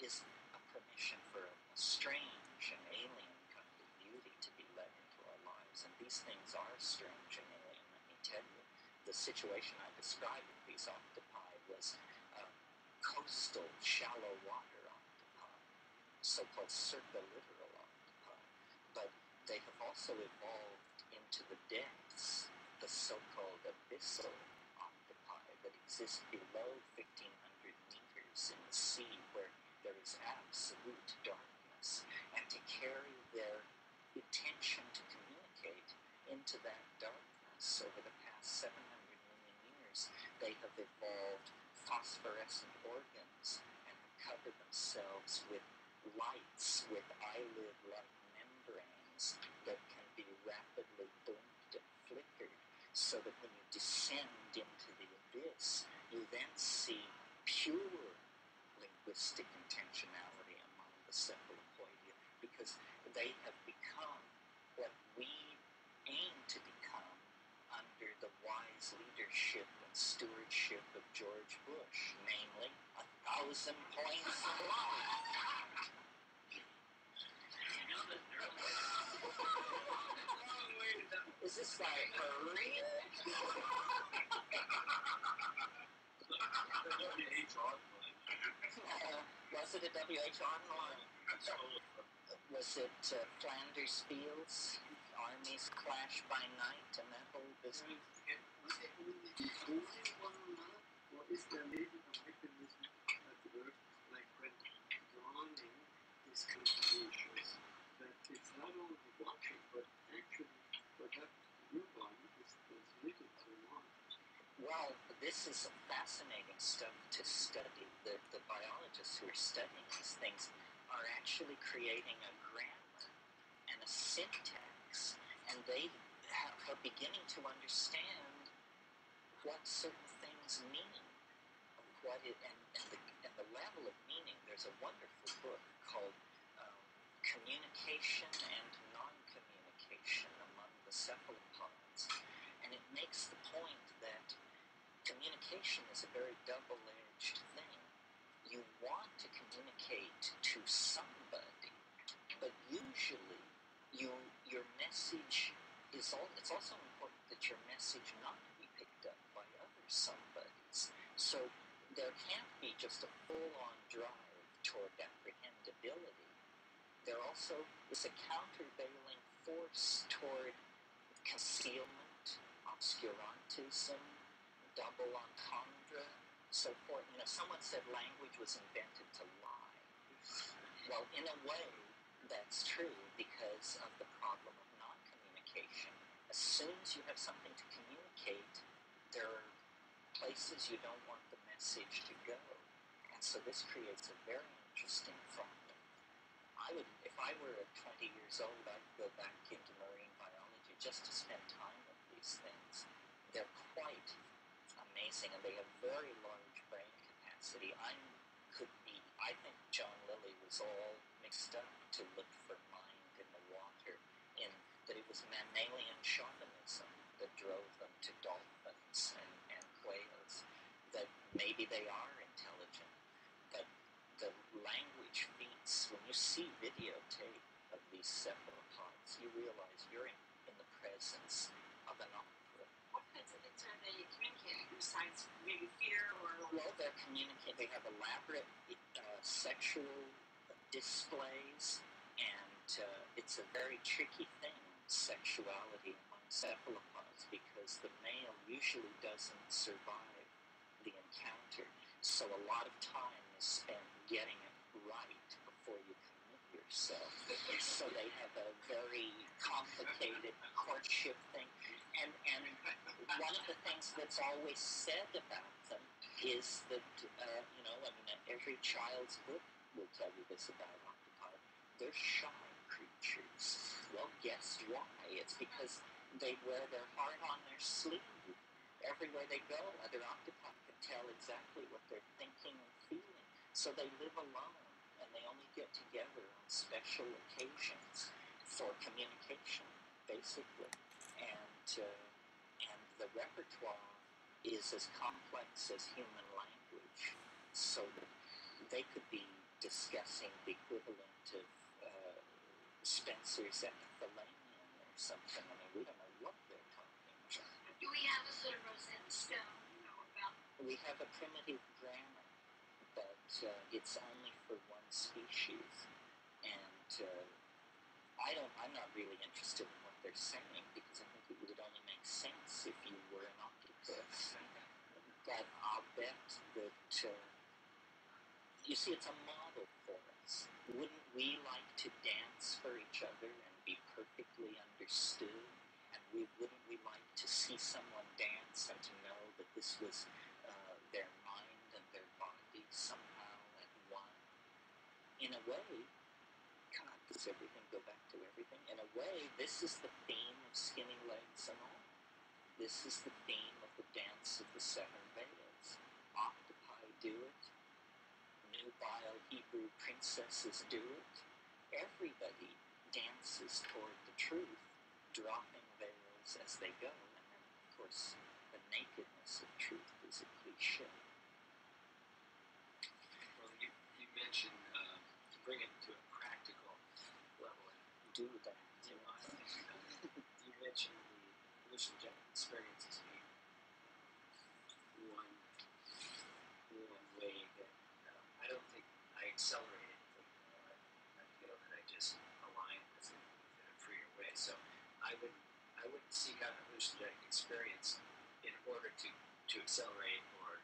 is a permission for a strange and alien kind of beauty to be let into our lives. And these things are strange and alien, let me tell you. The situation I described with these octopi was coastal, shallow water octopi, so-called circulittoral octopi. But they have also evolved into the depths, the so-called abyssal octopi that exist below 1,500 meters in the sea where there is absolute darkness. And to carry their intention to communicate into that darkness over the past 700 million years, they have evolved phosphorescent organs and have covered themselves with lights, with eyelid-like membranes that can be rapidly blinked and flickered, so that when you descend into the abyss, you then see pure linguistic intentionality among the cephalopodia, because they have become what we aim to become under the wise leadership and stewardship of George Bush, namely 1,000 points of light. Is this like for real? Was it a WH online? Was it Flanders Fields, armies clash by night, and that whole business? Was it only the only one map, or is there maybe a mechanism that works like when drawing is continuous, that it's not only watching, but actually what happens to your body is transmitted to one? Well, this is fascinating stuff to study. The biologists who are studying these things are actually creating a grammar and a syntax, and they are beginning to understand what certain things mean, and the level of meaning. There's a wonderful book called Communication and Non-Communication Among the Cephalopods, and it makes the point that communication is a very double-edged thing. You want to communicate to somebody, but usually your message it's also important that your message not be picked up by other somebodies. So there can't be just a full-on drive toward apprehendability. There also is a countervailing force toward concealment, obscurantism, double entendre, so forth. Someone said language was invented to lie. Well, in a way, that's true because of the problem of non-communication. As soon as you have something to communicate, there are places you don't want the message to go. And so this creates a very interesting problem. If I were 20 years old, I'd go back into marine biology just to spend time with these things. They're quite amazing, and they have very large brain capacity. I think John Lilly was all mixed up to look for mind in the water, in that it was mammalian chauvinism that drove them to dolphins and whales, that maybe they are intelligent, but the language feats, when you see videotape of these cephalopods, you realize you're in the presence of an opera. What kinds of things are they communicating besides maybe fear or? Well, they're communicating. They have elaborate sexual displays, and it's a very tricky thing, sexuality among cephalopods, because the male usually doesn't survive the encounter. So a lot of time is spent getting it right before you commit yourself. So they have a very complicated courtship thing. And one of the things that's always said about them is that, every child's book will tell you this about octopi. They're shy creatures. Well, guess why? It's because they wear their heart on their sleeve. Everywhere they go, other octopi can tell exactly what they're thinking and feeling. So they live alone, and they only get together on special occasions for communication, basically. And the repertoire is as complex as human language, so that they could be discussing the equivalent of Spencer's Epithalamium or something. I mean, we don't know what they're talking about. Do we have a sort of Rosetta Stone, about? We have a primitive grammar, but it's only for one species, and I'm not really interested in what they're saying, because I think it would only make sense if you were an octopus. But I'll bet that, you see, it's a model for us. Wouldn't we like to dance for each other and be perfectly understood? And wouldn't we like to see someone dance and to know that this was their mind and their body somehow at one? In a way, God, does everything go back to everything? In a way, this is the theme of Skinny Legs and all. This is the theme of the dance of the seven Vedas. Octopi do it. Nubile Hebrew princesses do it. Everybody dances toward the truth, dropping veils as they go. And then, of course, the nakedness of truth is a cliche. Well, you mentioned to bring it to a practical level. Do that. You mentioned the hallucinogenic experiences being one way that I don't think I accelerate anything. I feel that I just align with it in a freer way. So I would seek out a hallucinogenic experience in order to accelerate or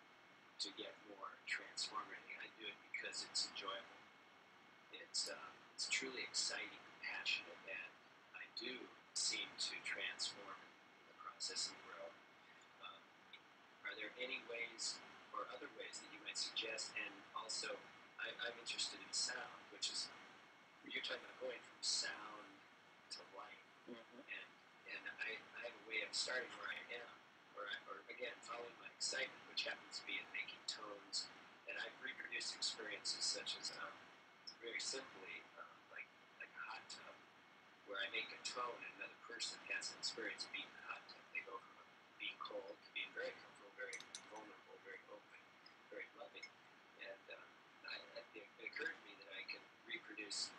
to get more transformative. I do it because it's enjoyable. It's truly exciting and passionate, and I do seem to transform in the process and grow. Are there any ways or other ways that you might suggest? And also, I'm interested in sound, which is, you're talking about going from sound to light. Mm-hmm. And I have a way of starting where I am, or again, following my excitement, which happens to be in making tones. And I've reproduced experiences such as, very simply, like a hot tub, where I make a tone and another person has an experience of being in a hot tub. They go from being cold to being very comfortable, very vulnerable, very open, very loving. And it occurred to me that I can reproduce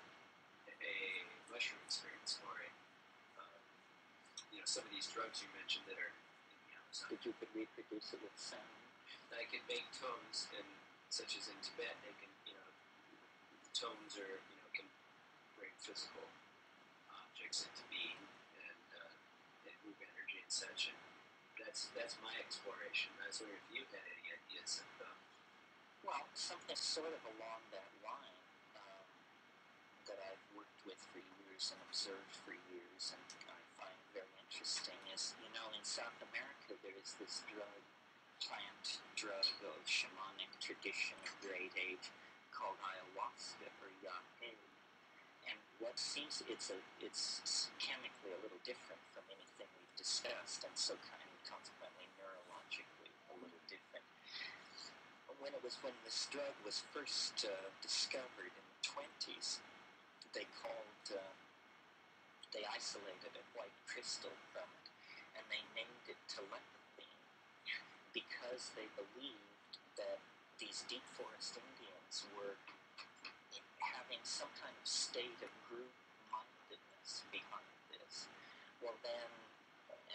a mushroom experience, or some of these drugs you mentioned that are in the Amazon. That you could reproduce it with sound. I can make tones, and such as in Tibet, they can, the tones are, can bring physical objects into being, and move energy and such. And that's my exploration. I was wondering if you had any ideas of. Well, something sort of along that line that I've worked with for years and observed for years, and I find very interesting is, in South America there is this plant drug of shamanic tradition of great age called ayahuasca, or yahe. And what seems, it's chemically a little different from anything we've discussed, and so kind of consequently neurologically a little different. When this drug was first discovered in the 20s, they isolated a white crystal from it, and they named it telepathy, because they believed that these deep forest Indians having some kind of state of group-mindedness behind this. Well then,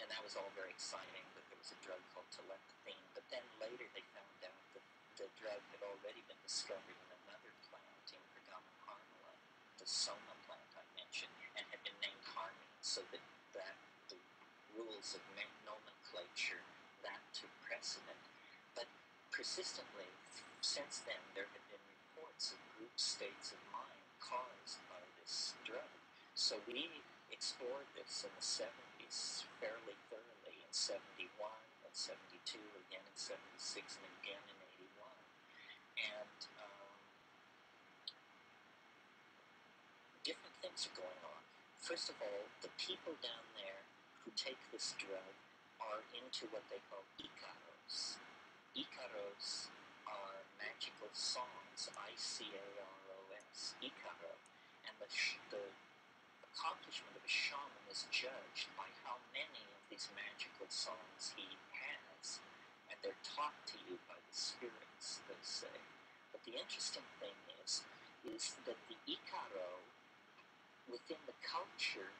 and that was all very exciting, that there was a drug called telepathy, but then later they found out that the drug had already been discovered in another plant in Pergamon Harmala, the Soma plant I mentioned, and had been named Harmony, so that the rules of nomenclature, that took precedent. But persistently, since then, there have been reports of group states of mind caused by this drug. So we explored this in the 70s fairly thoroughly, in 71, in 72, again in 76, and again in 81. And different things are going on. First of all, the people down there who take this drug are into what they call Icaros. Icaros are magical songs, I-C-A-R-O-S, Icaro. And the accomplishment of a shaman is judged by how many of these magical songs he has, and they're taught to you by the spirits, they say. But the interesting thing is that the Icaro within the culture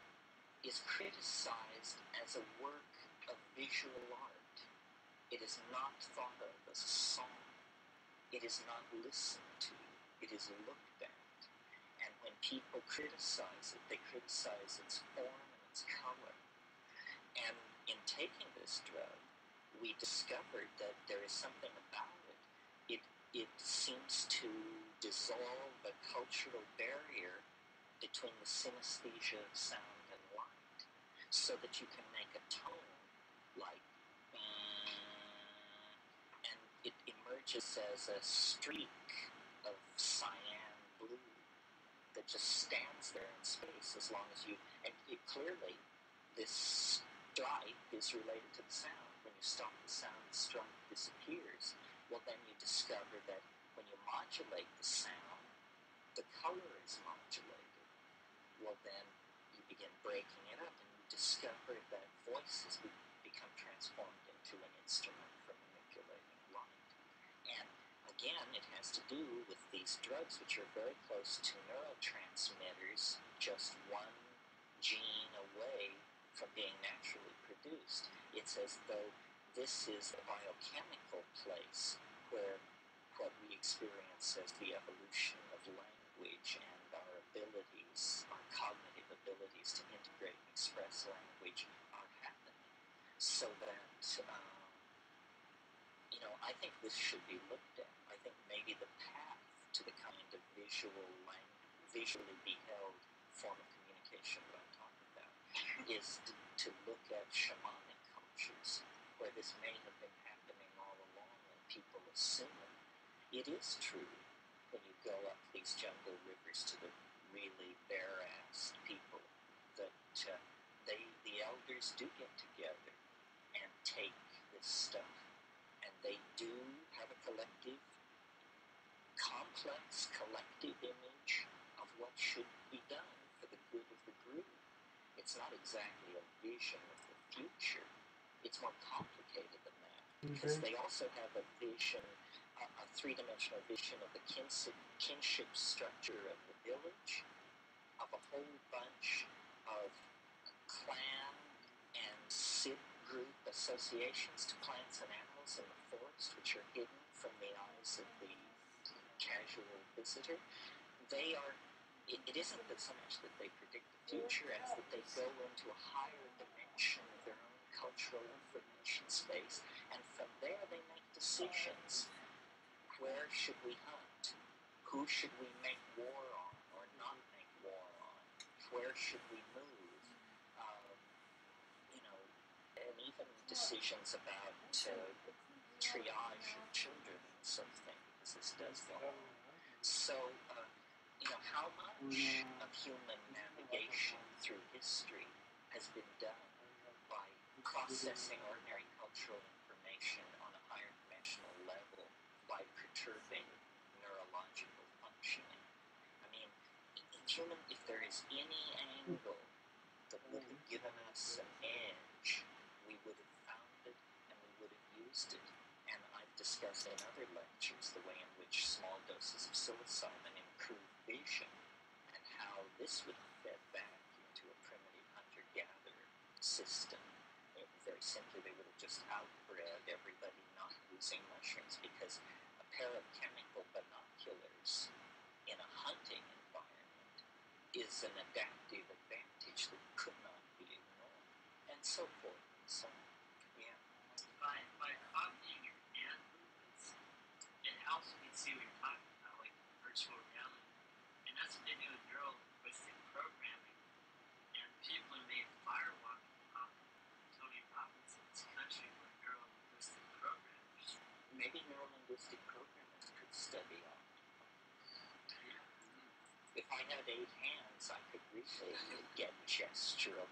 is criticized as a work of visual art. It is not thought of as a song. It is not listened to. It is looked at. And when people criticize it, they criticize its form and its color. And in taking this drug, we discovered that there is something about it. It seems to dissolve a cultural barrier between the synesthesia of sound and light, so that you can make a tone like and it emerges as a streak of cyan blue that just stands there in space as long as you, and it clearly, this stripe is related to the sound. When you stop the sound, the stripe disappears. Well, then you discover that when you modulate the sound, the color is modulated. Well, then you begin breaking it up, and you discover that voices become transformed into an instrument for manipulating light. And again, it has to do with these drugs, which are very close to neurotransmitters, just one gene away from being naturally produced. It's as though this is a biochemical place where what we experience as the evolution of language and our abilities, our cognitive abilities to integrate and express language are happening. So that, I think this should be looked at. I think maybe the path to the kind of visually beheld form of communication that I'm talking about is to look at shamanic cultures, where this may have been happening all along and people assume it. It is true when you go up these jungle rivers to the really bare-assed people that the elders do get together and take this stuff, and they do have a complex collective image of what should be done for the good of the group. It's not exactly a vision of the future. It's more complicated than that, because they also have a vision, a three-dimensional vision of the kinship structure of the village, of a whole bunch of clan and SID group associations to plants and animals in the forest, which are hidden from the eyes of the casual visitor. It isn't that so much that they predict the future as that they go into a higher dimension of their own cultural information space, and from there they make decisions. Where should we hunt? Who should we make war on or not make war on? Where should we move? And even decisions about triage of children and something, because this does go on. So, how much of human navigation through history has been done by processing ordinary cultural information on a higher dimensional level by perturbing neurological functioning? I mean, if there is any angle that would have given us an edge, we would have found it and we would have used it. And I've discussed in other lectures the way in which small doses of psilocybin improve vision, and how this would fit back into a primitive hunter-gatherer system. Very simply, they would have just outbred everybody not using mushrooms, because a pair of chemical binoculars in a hunting environment is an adaptive advantage that could not be ignored, and so forth and so on. Yeah. By copying your hand movements, it helps me see what you're talking about, like virtual reality. And that's what they do with neurolinguistic programming. And people who made firewalking pop, Tony Robbins in this country, were neurolinguistic programmers. Maybe neurolinguistic programmers could study art. If I had 8 hands, I could really get gestural.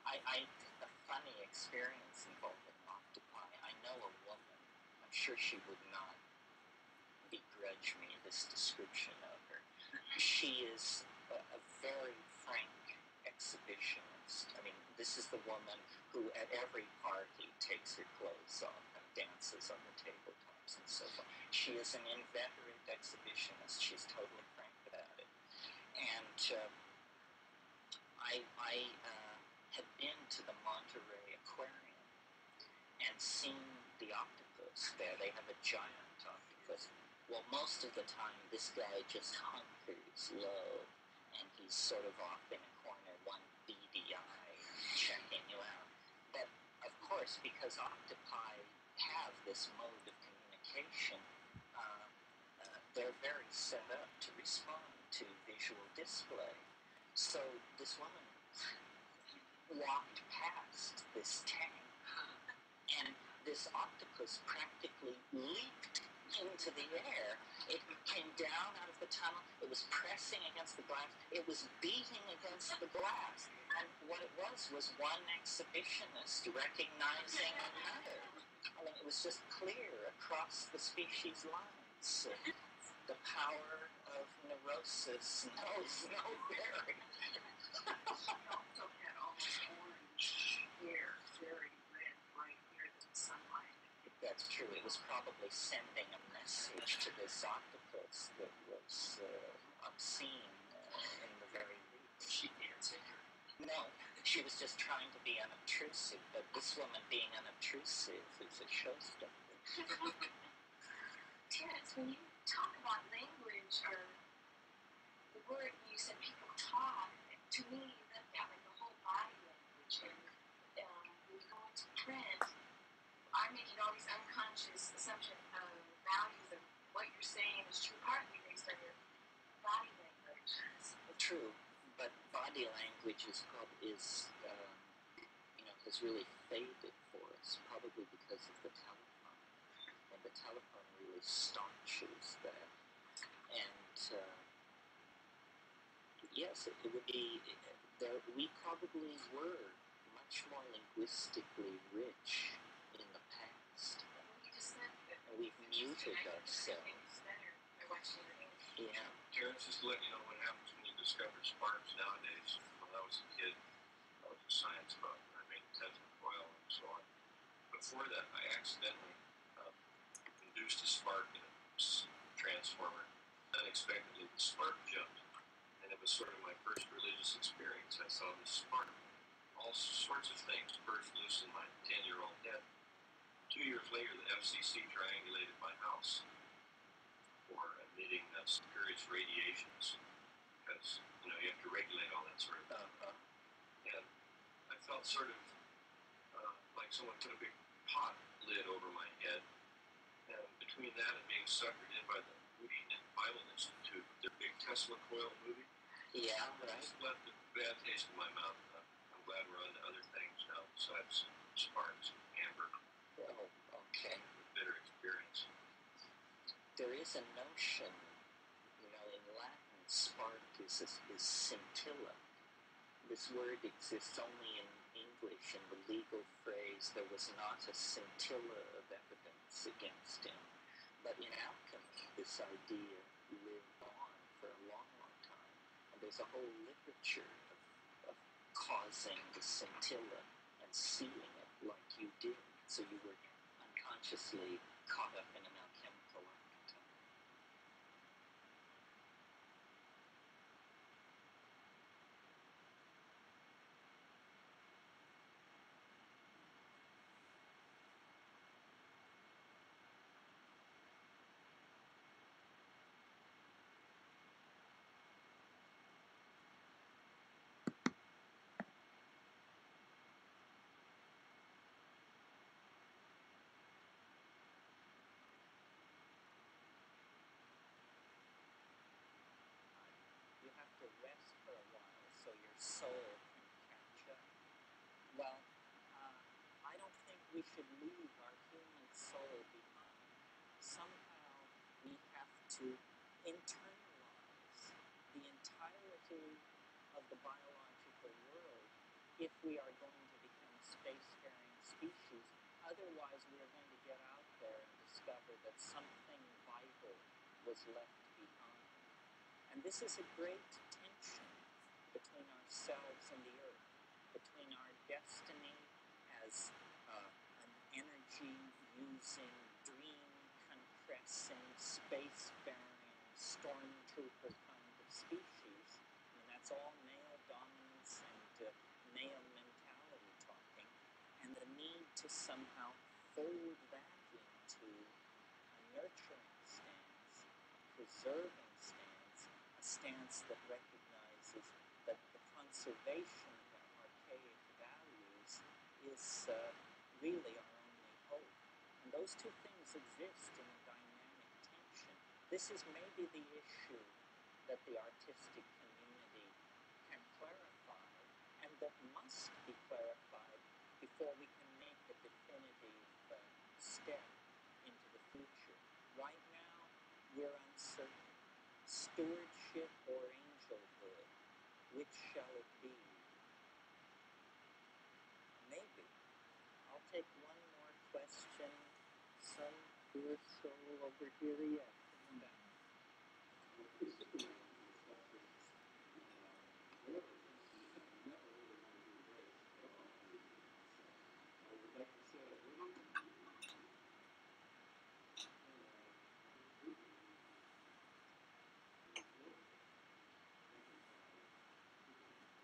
I a funny experience involving octopi. I know a woman, I'm sure she would not begrudge me this description of her. She is a very frank exhibitionist. I mean, this is the woman who at every party takes her clothes off and dances on the tabletops and so forth. She is an inveterate exhibitionist. She's totally frank about it. And I had been to the Monterey Aquarium and seen the octopus there. They have a giant octopus. Well, most of the time, this guy just hunkers low, and he's sort of off in a corner, one beady eye, checking you out. But, of course, because octopi have this mode of communication, they're very set up to respond to visual display. So this woman walked past this tank, and this octopus practically leaped into the air. It came down out of the tunnel. It was pressing against the glass. It was beating against the glass. And what it was one exhibitionist recognizing another. I mean, it was just clear across the species lines. The power of neurosis knows no bearing. Also had almost orange hair, very red, bright hair that was sunlight. That's true. It was probably sending a message to this octopus that was obscene in the very least. She dancing? No, she was just trying to be unobtrusive, but this woman being unobtrusive is a showstopper. Terrence, when you talk about language, or the word you said people talk, to me that like the whole body language. And when you go into print, I'm making all these unconscious assumptions of values of what you're saying is true, partly based on your body language. True, but body language has really faded for us, probably because of the telephone. And the telephone really staunches that. And yes, it would be. We probably were much more linguistically rich in the past. You just said that. And we've muted ourselves. Yeah. Terrence, just to let you know what happens when you discover sparks nowadays. When I was a kid, I was a science buff, and I made Tesla coil and so on. Before that, I accidentally induced a spark in a transformer. Unexpectedly, the spark jumped, and it was sort of my first religious experience. I saw this spark. All sorts of things burst loose in my 10-year-old head. 2 years later, the FCC triangulated my house for emitting spurious radiations, because you have to regulate all that sort of stuff. And I felt sort of like someone put a big pot lid over my head, and between that and being suckered in by the Moody Bible Institute with their big Tesla coil movie, Yeah, right. It's left a bad taste in my mouth. I'm glad we're on to other things now besides sparks and amber. Oh, okay. Bitter experience. There is a notion, in Latin, spark is scintilla. This word exists only in English. In the legal phrase, there was not a scintilla of evidence against him. But in alchemy, this idea lived on for a long, long time. And there's a whole literature of causing the scintilla and seeing it like you did. So you were unconsciously caught up in an alchemical archetype. soul can catch up. Well, I don't think we should leave our human soul behind. Somehow we have to internalize the entirety of the biological world if we are going to become a spacefaring species. Otherwise, we are going to get out there and discover that something vital was left behind. And this is a great tension between ourselves and the Earth, between our destiny as an energy-using, dream-compressing, spacefaring, stormtrooper kind of species. I mean, that's all male dominance and male mentality talking, and the need to somehow fold that into a nurturing stance, a preserving stance, a stance that recognizes that the conservation of our archaic values is really our only hope. And those two things exist in a dynamic tension. This is maybe the issue that the artistic community can clarify, and that must be clarified before we can make a definitive step into the future. Right now, we're uncertain. Stewardship or angelhood, which shall it be? Maybe. I'll take one more question. Some poor soul over here yet. Come back.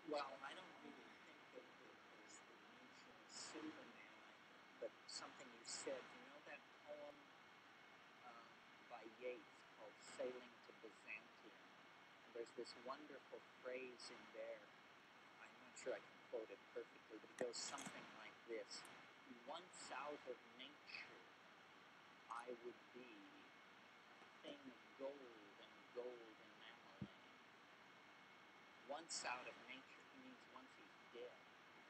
Well, I don't really think of it as the Nietzschean Superman, but something you said. You know that poem by Yeats called Sailing to Byzantium? And there's this wonderful phrase in there. I'm not sure I can quote it perfectly, but it goes something like this. Once out of nature, I would be a thing of gold and gold enameling. Once out of nature, he means once he's dead.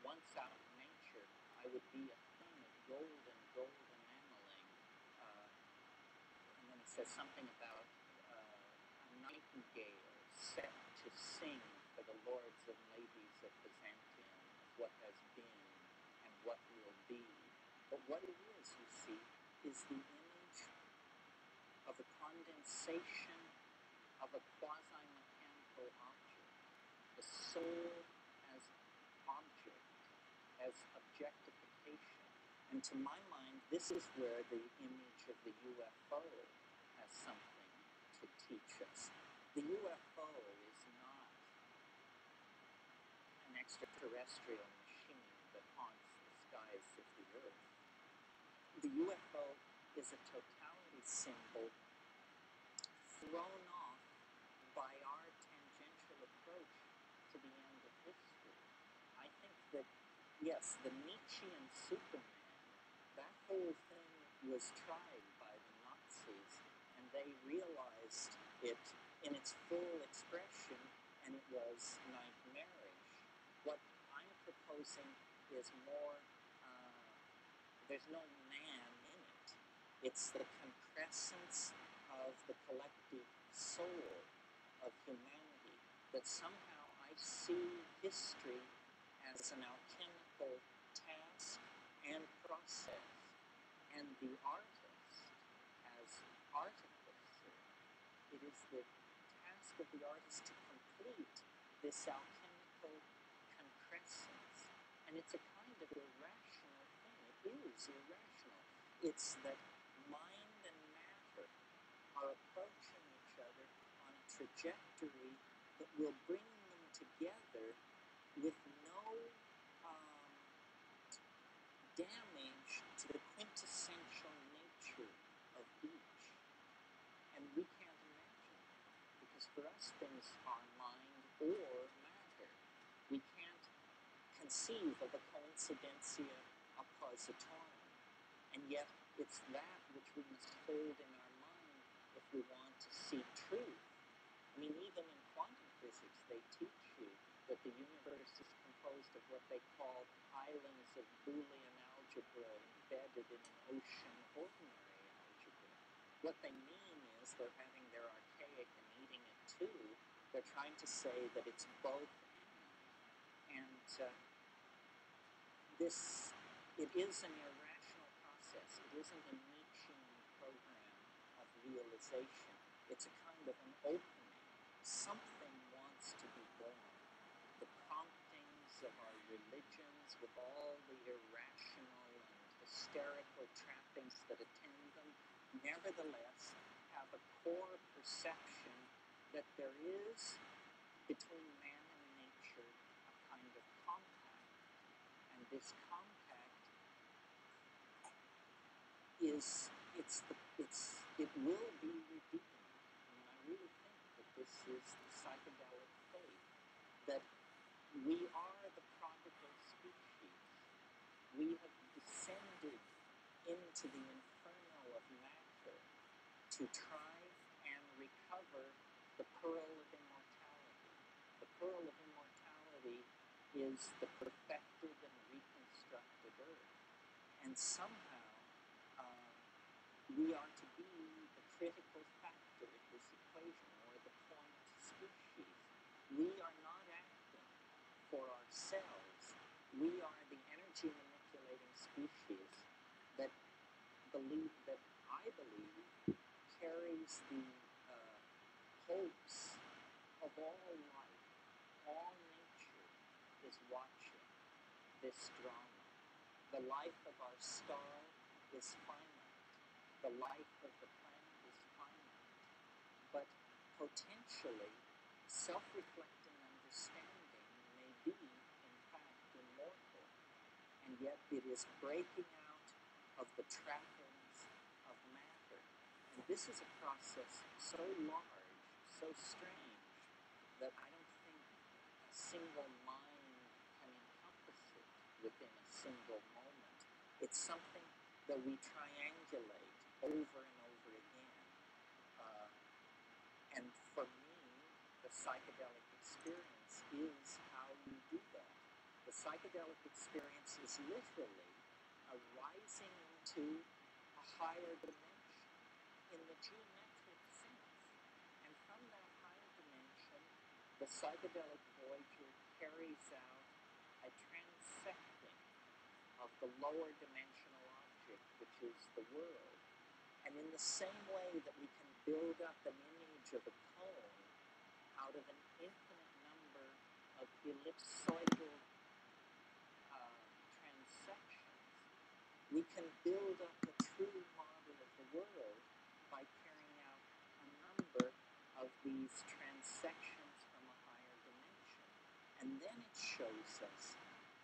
Once out of nature, I would be a thing of gold and gold enameling. And then he says something about a nightingale set to sing for the lords and ladies of Byzantium of what has been and what will be. But what it is, you see, is the image of a condensation of a quasi-mechanical object. The soul as object, as objectification. And to my mind, this is where the image of the UFO has something to teach us. The UFO is not an extraterrestrial machine that haunts the skies of the Earth. The UFO is a totality symbol thrown off by our tangential approach to the end of history. I think that, yes, the Nietzschean Superman, that whole thing was tried by the Nazis, and they realized it in its full expression, and it was nightmarish. What I'm proposing is more, there's no man in it. It's the concrescence of the collective soul of humanity, that somehow I see history as an alchemical task and process, and the artist as artificer. It is the task of the artist to complete this alchemical concrescence, and it's a kind of irrational thing. It is irrational. It's that mind and matter are approaching each other on a trajectory that will bring them together with no damage to the quintessential nature of each. And we can't imagine that, because for us things are mind or matter. We can't conceive of a coincidentia oppositorum, and yet it's that which we must hold in our mind if we want to see truth. I mean, even in quantum physics, they teach you that the the universe is composed of what they call islands of Boolean algebra embedded in an ocean of ordinary algebra. What they mean is they're having their archaic and eating it too. They're trying to say that it's both. And it is an irrational process. It isn't a Nietzschean program of realization. It's a kind of an opening. Something wants to be born. The promptings of our religions, with all the irrational and hysterical trappings that attend them, nevertheless have a core perception that there is, between man and nature, a kind of compact. And this compact it will be redeemed. I mean, I really think that this is the psychedelic faith, that we are the prodigal species. We have descended into the inferno of matter to try and recover the pearl of immortality. The pearl of immortality is the perfected and reconstructed earth. And somehow we are to be the critical factor in this equation, or the point species. We are not acting for ourselves. We are the energy manipulating species that I believe, carries the hopes of all life. All nature is watching this drama. The life of our star is finite. The life of the planet is finite. But potentially, self-reflecting understanding may be, in fact, immortal. And yet it is breaking out of the trappings of matter. And this is a process so large, so strange, that I don't think a single mind can encompass it within a single moment. It's something that we triangulate over and over again. And for me, the psychedelic experience is how you do that. The psychedelic experience is literally a rising into a higher dimension in the geometric sense. And from that higher dimension, the psychedelic voyager carries out a transecting of the lower dimensional object, which is the world. And in the same way that we can build up an image of a cone out of an infinite number of ellipsoidal transections, we can build up a true model of the world by carrying out a number of these transections from a higher dimension. And then it shows us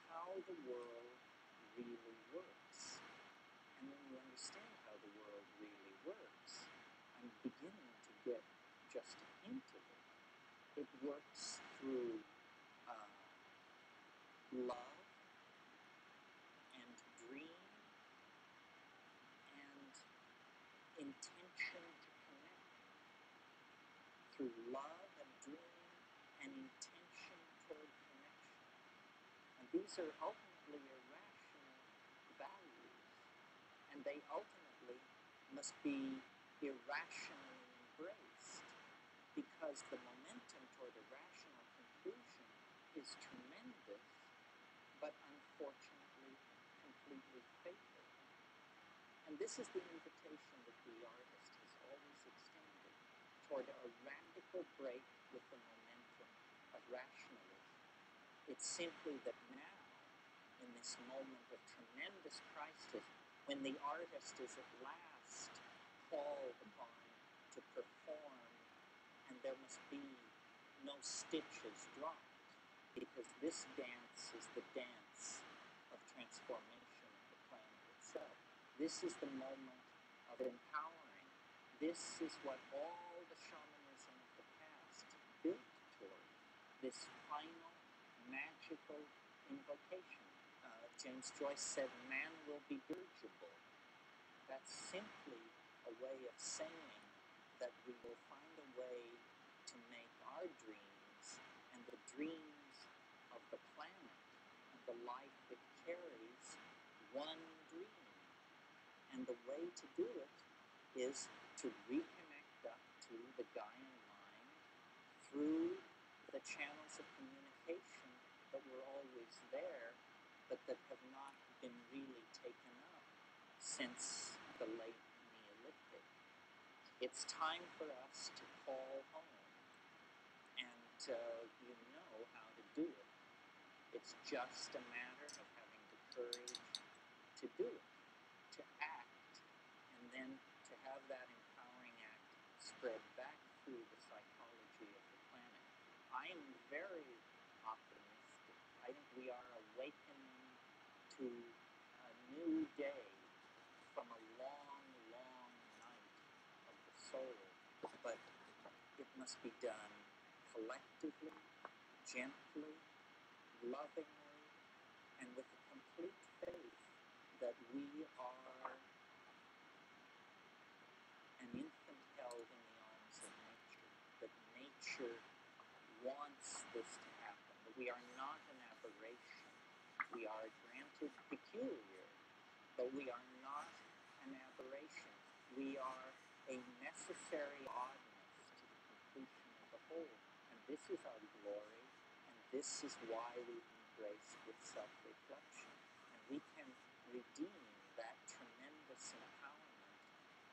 how the world really works. And when you understand how the world really works, I'm beginning to get just a hint of it. It works through love and dream and intention to connect. Through love and dream and intention toward connection. And these are ultimately irrational values. And they ultimately must be irrationally embraced, because the momentum toward a rational conclusion is tremendous, but unfortunately completely fatal. And this is the invitation that the artist has always extended toward a radical break with the momentum of rationalism. It's simply that now, in this moment of tremendous crisis, when the artist is at last called upon to perform, and there must be no stitches dropped, because this dance is the dance of transformation of the planet itself. This is the moment of empowering. This is what all the shamanism of the past built toward, this final magical invocation. James Joyce said, man will be dirigible. That's simply a way of saying that we will find a way to make our dreams and the dreams the planet and the life it carries one dream. And the way to do it is to reconnect up to the Gaian mind through the channels of communication that were always there, but that have not been really taken up since the late Neolithic. It's time for us to call home, and you know how to do it. It's just a matter of having the courage to do it, to act, and then to have that empowering act spread back through the psychology of the planet. I am very optimistic. I think we are awakening to a new day from a long, long night of the soul. But it must be done collectively, gently, lovingly, and with a complete faith that we are an infant held in the arms of nature, that nature wants this to happen, that we are not an aberration. We are granted peculiar, but we are not an aberration. We are a necessary oddness to the completion of the whole. And this is our glory, and this is why we embrace with self-reflection. And we can redeem that tremendous empowerment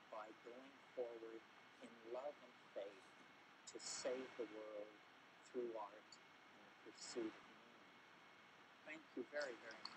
by going forward in love and faith to save the world through art and the pursuit of meaning. Thank you very, very much.